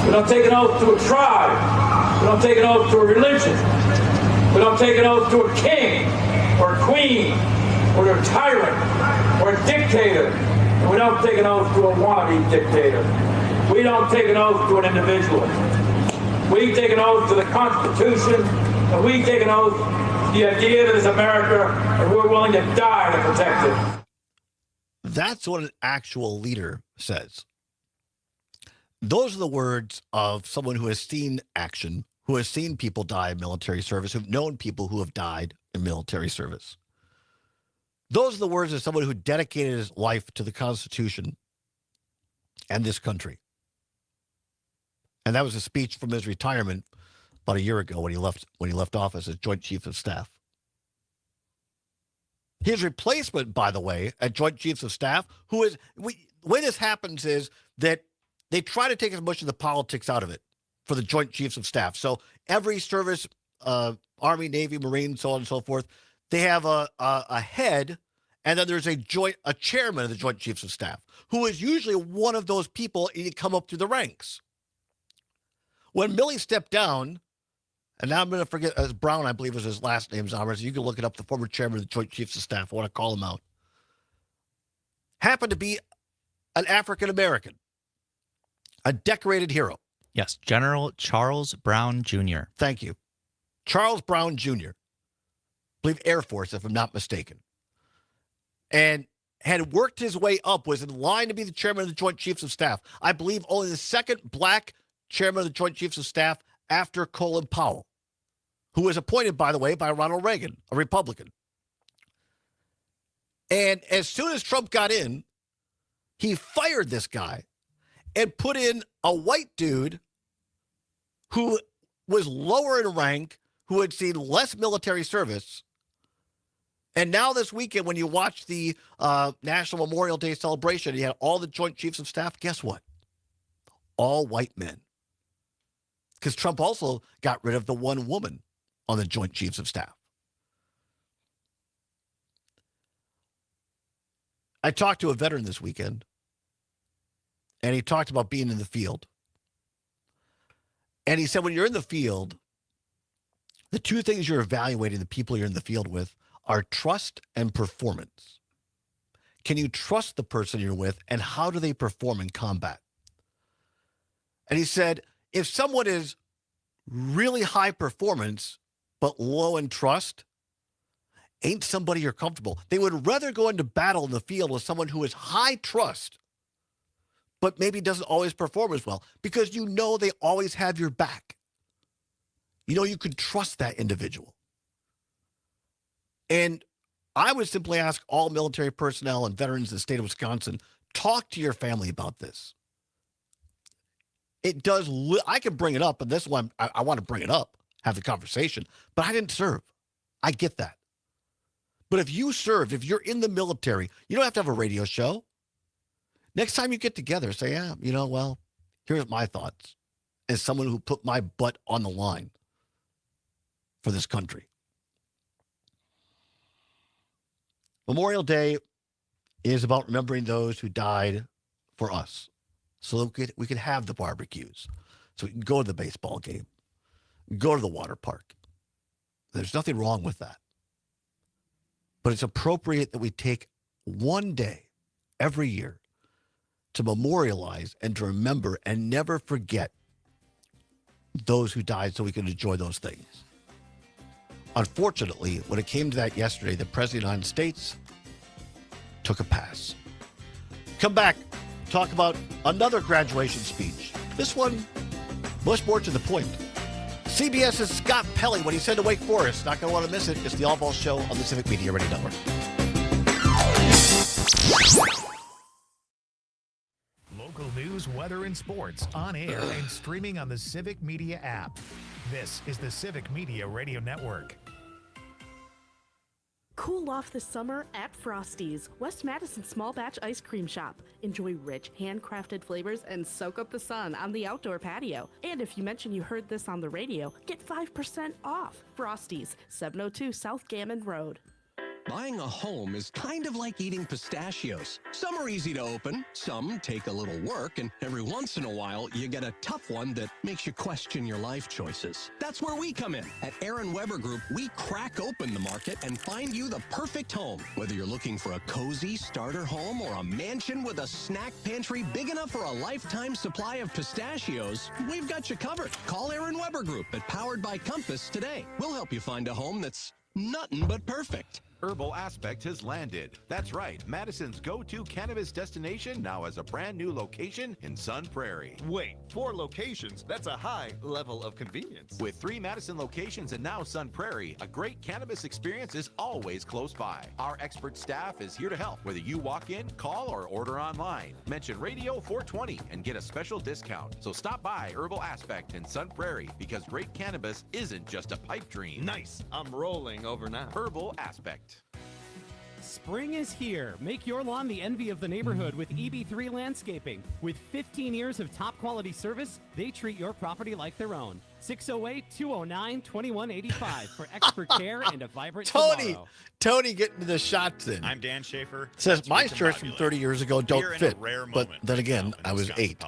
We don't take an oath to a tribe. We don't take an oath to a religion. We don't take an oath to a king or a queen or a tyrant or a dictator. And we don't take an oath to a wannabe dictator. We don't take an oath to an individual. We take an oath to the Constitution, and we take an oath to the idea that it's America, and we're willing to die to protect it. That's what an actual leader says. Those are the words of someone who has seen action, who has seen people die in military service, who've known people who have died in military service. Those are the words of someone who dedicated his life to the Constitution and this country. And that was a speech from his retirement about a year ago when he left office as Joint Chiefs of Staff. His replacement, by the way, at Joint Chiefs of Staff, the way this happens is that they try to take as much of the politics out of it for the Joint Chiefs of Staff. So every service, Army, Navy, Marine, so on and so forth, they have a head, and then there's a chairman of the Joint Chiefs of Staff, who is usually one of those people you come up through the ranks. When Milley stepped down, and now I'm going to forget, Brown, I believe was his last name, Zomers. You can look it up, the former chairman of the Joint Chiefs of Staff. I want to call him out. Happened to be an African-American, a decorated hero. Yes, General Charles Brown Jr. Thank you. Charles Brown Jr., I believe Air Force, if I'm not mistaken. And had worked his way up, was in line to be the chairman of the Joint Chiefs of Staff. I believe only the second black chairman of the Joint Chiefs of Staff after Colin Powell, who was appointed, by the way, by Ronald Reagan, a Republican. And as soon as Trump got in, he fired this guy and put in a white dude who was lower in rank, who had seen less military service. And now this weekend, when you watch the National Memorial Day celebration, you had all the Joint Chiefs of Staff. Guess what? All white men. Because Trump also got rid of the one woman on the Joint Chiefs of Staff. I talked to a veteran this weekend, and he talked about being in the field. And he said, when you're in the field, the two things you're evaluating the people you're in the field with are trust and performance. Can you trust the person you're with, and how do they perform in combat? And he said, if someone is really high performance but low in trust, ain't somebody you're comfortable. They would rather go into battle in the field with someone who is high trust but maybe doesn't always perform as well, because you know they always have your back. You know you could trust that individual. And I would simply ask all military personnel and veterans in the state of Wisconsin, talk to your family about this. It does. I can bring it up, and this is why I want to bring it up, have the conversation. But I didn't serve. I get that. But if you served, if you're in the military, you don't have to have a radio show. Next time you get together, say, yeah, well, here's my thoughts as someone who put my butt on the line for this country. Memorial Day is about remembering those who died for us, so that we could have the barbecues, so we can go to the baseball game, go to the water park. There's nothing wrong with that. But it's appropriate that we take one day every year to memorialize and to remember and never forget those who died so we can enjoy those things. Unfortunately, when it came to that yesterday, the President of the United States took a pass. Come back, talk about another graduation speech. This one, much more to the point. CBS's Scott Pelley, when he said to Wake Forest, not going to want to miss it. It's the Allbaugh Show on the Civic Media Radio Network. Local news, weather, and sports on air and streaming on the Civic Media app. This is the Civic Media Radio Network. Cool off this summer at Frosty's, West Madison small batch ice cream shop. Enjoy rich, handcrafted flavors and soak up the sun on the outdoor patio. And if you mention you heard this on the radio, get 5% off. Frosty's, 702 South Gammon Road. Buying a home is kind of like eating pistachios. Some are easy to open, some take a little work, and every once in a while, you get a tough one that makes you question your life choices. That's where we come in. At Aaron Weber Group, we crack open the market and find you the perfect home. Whether you're looking for a cozy starter home or a mansion with a snack pantry big enough for a lifetime supply of pistachios, we've got you covered. Call Aaron Weber Group at Powered by Compass today. We'll help you find a home that's nothing but perfect. Herbal Aspect has landed. That's right, Madison's go-to cannabis destination now has a brand new location in Sun Prairie. Wait, 4 locations? That's a high level of convenience. With 3 Madison locations and now Sun Prairie, a great cannabis experience is always close by. Our expert staff is here to help, whether you walk in, call, or order online. Mention Radio 420 and get a special discount. So stop by Herbal Aspect in Sun Prairie, because great cannabis isn't just a pipe dream. Nice. I'm rolling over now. Herbal Aspect. Spring is here. Make your lawn the envy of the neighborhood with EB3 Landscaping. With 15 years of top quality service, they treat your property like their own. 608-209-2185 for expert care and a vibrant tomorrow. Tony getting the shots in. I'm Dan Schaefer. Says my shirts from 30 years ago don't fit. But then again, I was 8.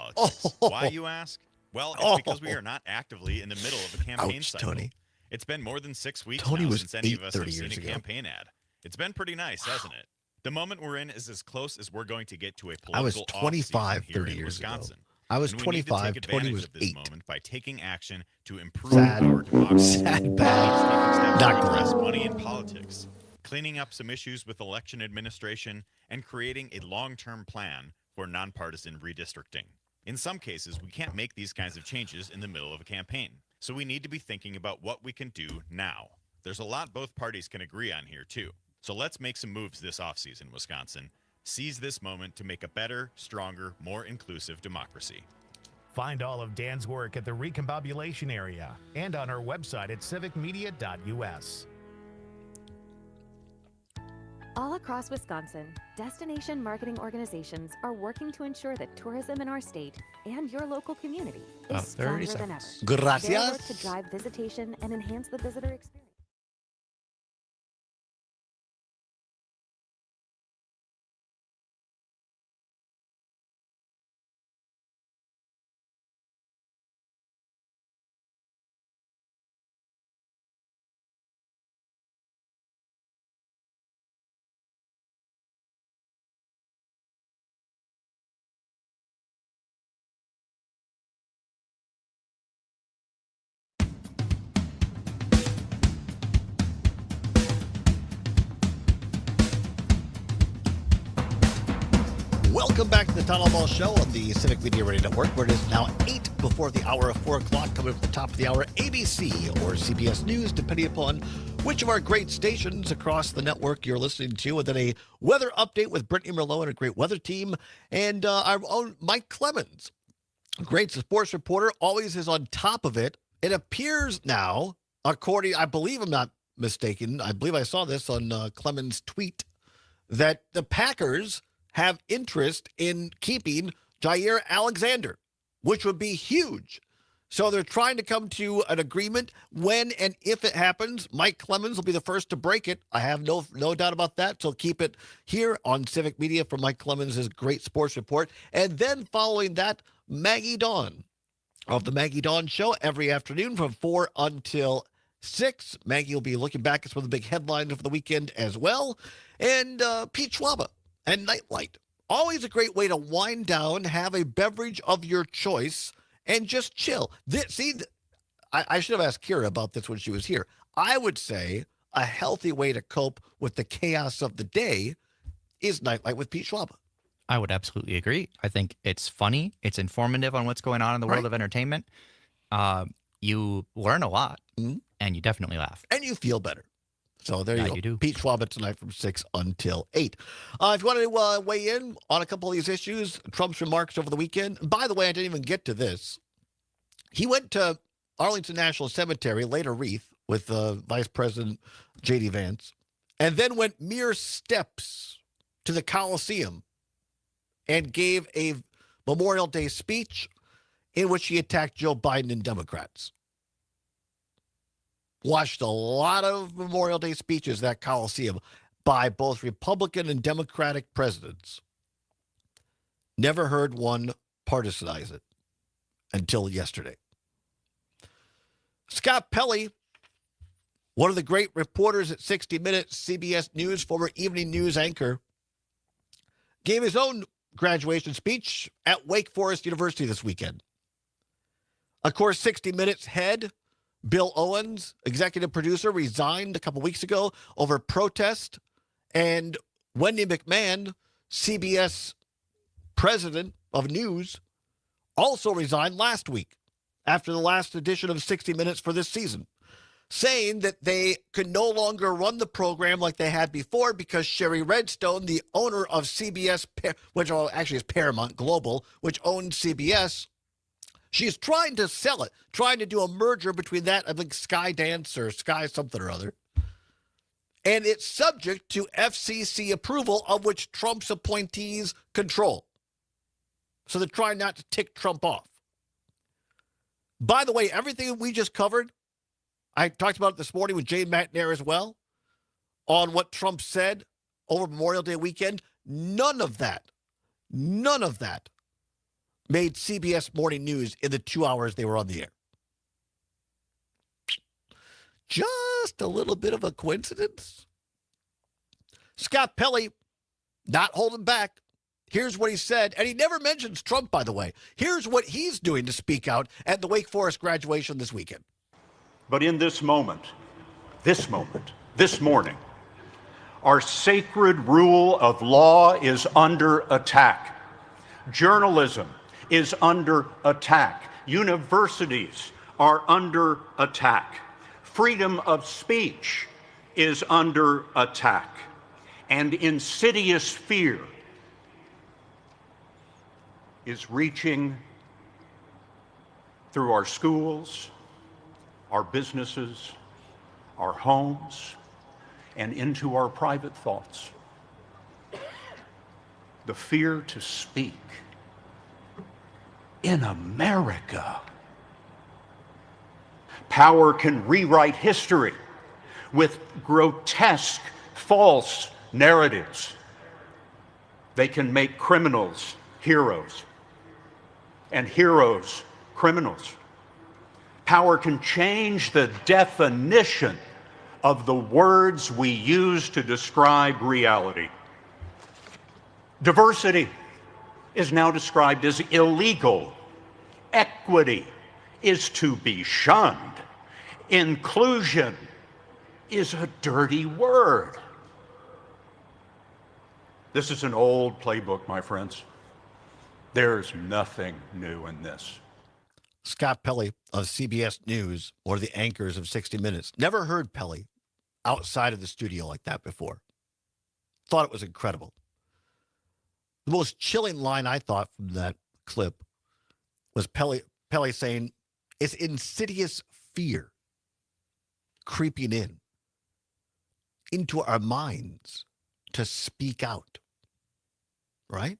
Why, you ask? Well, it's because we are not actively in the middle of a campaign cycle. Tony. It's been more than 6 weeks Tony now was since any of 8 us have 30 seen a years ago. campaign ad. It's been pretty nice, hasn't it? The moment we're in is as close as we're going to get to a political I was off-season 25 here 30 in years ago. Wisconsin. I was And we need to take 25. Tony advantage was of this 8. moment by taking action to improve Sad. our democracy. Sad bag. Not address money in politics, cleaning up some issues with election administration, and creating a long-term plan for nonpartisan redistricting. In some cases, we can't make these kinds of changes in the middle of a campaign, so we need to be thinking about what we can do now. There's a lot both parties can agree on here, too. So let's make some moves this offseason, Wisconsin. Seize this moment to make a better, stronger, more inclusive democracy. Find all of Dan's work at the Recombobulation area and on our website at civicmedia.us. All across Wisconsin, destination marketing organizations are working to ensure that tourism in our state and your local community is stronger than ever. Gracias. They work to drive visitation and enhance the visitor experience. Welcome back to the Todd Allbaugh Show on the Civic Media Radio Network, where it is now 8 before the hour of 4 o'clock. Coming up at the top of the hour, ABC or CBS News, depending upon which of our great stations across the network you're listening to. And then a weather update with Brittany Merlot and a great weather team. And our own Mike Clemens, great sports reporter, always is on top of it. It appears now, according, I believe I'm not mistaken, I believe I saw this on Clemens' tweet, that the Packers have interest in keeping Jair Alexander, which would be huge. So they're trying to come to an agreement. When and if it happens, Mike Clemens will be the first to break it. I have no doubt about that. So keep it here on Civic Media for Mike Clemens' great sports report. And then following that, Maggie Dawn of the Maggie Dawn Show every afternoon from 4 until 6. Maggie will be looking back at some of the big headlines of the weekend as well. And Pete Schwaba and Nightlight. Always a great way to wind down, have a beverage of your choice, and just chill. I should have asked Kira about this when she was here. I would say a healthy way to cope with the chaos of the day is Nightlight with Pete Schwaba. I would absolutely agree. I think it's funny. It's informative on what's going on in the world of entertainment. You learn a lot, and you definitely laugh. And you feel better. So there you go. You do. Pete Schwaba tonight from 6 until 8. If you want to weigh in on a couple of these issues, Trump's remarks over the weekend. By the way, I didn't even get to this. He went to Arlington National Cemetery, laid a wreath with Vice President J.D. Vance, and then went mere steps to the Coliseum and gave a Memorial Day speech in which he attacked Joe Biden and Democrats. Watched a lot of Memorial Day speeches at Coliseum by both Republican and Democratic presidents. Never heard one partisanize it until yesterday. Scott Pelley, one of the great reporters at 60 Minutes, CBS News, former evening news anchor, gave his own graduation speech at Wake Forest University this weekend. Of course, 60 Minutes head Bill Owens, executive producer, resigned a couple weeks ago over protest. And Wendy McMahon, CBS president of news, also resigned last week after the last edition of 60 Minutes for this season, saying that they could no longer run the program like they had before because Sherry Redstone, the owner of CBS, which actually is Paramount Global, which owns CBS, she's trying to sell it, trying to do a merger between that and like Skydance or Sky something or other. And it's subject to FCC approval, of which Trump's appointees control. So they're trying not to tick Trump off. By the way, everything we just covered, I talked about it this morning with Jane McNair as well, on what Trump said over Memorial Day weekend. None of that made CBS Morning News in the 2 hours they were on the air. Just a little bit of a coincidence. Scott Pelley, not holding back. Here's what he said, and he never mentions Trump, by the way. Here's what he's doing to speak out at the Wake Forest graduation this weekend. But in this moment, this morning, our sacred rule of law is under attack. Journalism is under attack. Universities are under attack. Freedom of speech is under attack. And insidious fear is reaching through our schools, our businesses, our homes, and into our private thoughts. The fear to speak in America. Power can rewrite history with grotesque, false narratives. They can make criminals heroes and heroes criminals. Power can change the definition of the words we use to describe reality. Diversity is now described as illegal. Equity is to be shunned. Inclusion is a dirty word. This is an old playbook, my friends. There's nothing new in this. Scott Pelley of CBS News, one of the anchors of 60 Minutes. Never heard Pelley outside of the studio like that before. Thought it was incredible. The most chilling line I thought from that clip was Pelley saying, it's insidious fear creeping into our minds to speak out. Right?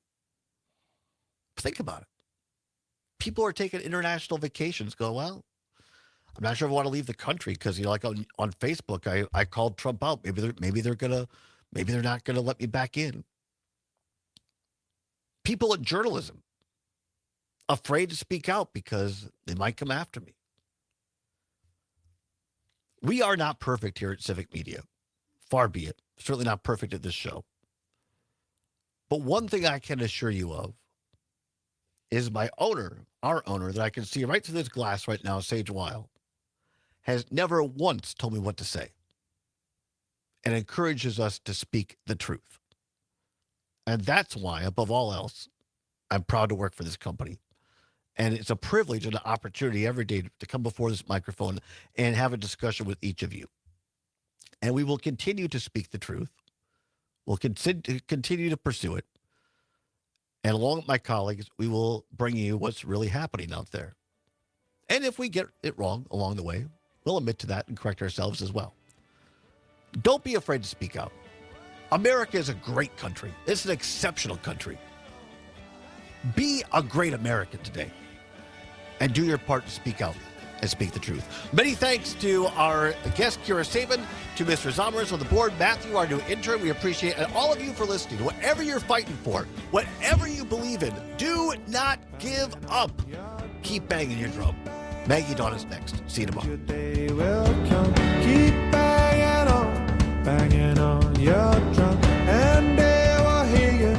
Think about it. People are taking international vacations, go, well, I'm not sure if I want to leave the country because, like on Facebook, I called Trump out. Maybe they're not gonna let me back in. People in journalism afraid to speak out because they might come after me. We are not perfect here at Civic Media. Far be it. Certainly not perfect at this show. But one thing I can assure you of is our owner, that I can see right through this glass right now, Sage Weil, has never once told me what to say and encourages us to speak the truth. And that's why, above all else, I'm proud to work for this company. And it's a privilege and an opportunity every day to come before this microphone and have a discussion with each of you. And we will continue to speak the truth. We'll continue to pursue it. And along with my colleagues, we will bring you what's really happening out there. And if we get it wrong along the way, we'll admit to that and correct ourselves as well. Don't be afraid to speak out. America is a great country. It's an exceptional country. Be a great American today and do your part to speak out and speak the truth. Many thanks to our guest, Kira Sabin, to Mr. Zomers on the board, Matthew, our new intern. We appreciate it. And all of you for listening. Whatever you're fighting for, whatever you believe in, do not give up. Keep banging your drum. Maggie Dawn is next. See you tomorrow. Keep banging on your drum, and they will hear you.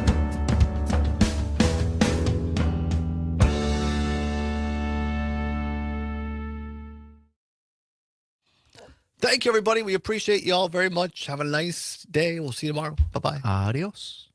Thank you, everybody. We appreciate you all very much. Have a nice day. We'll see you tomorrow. Bye-bye. Adios.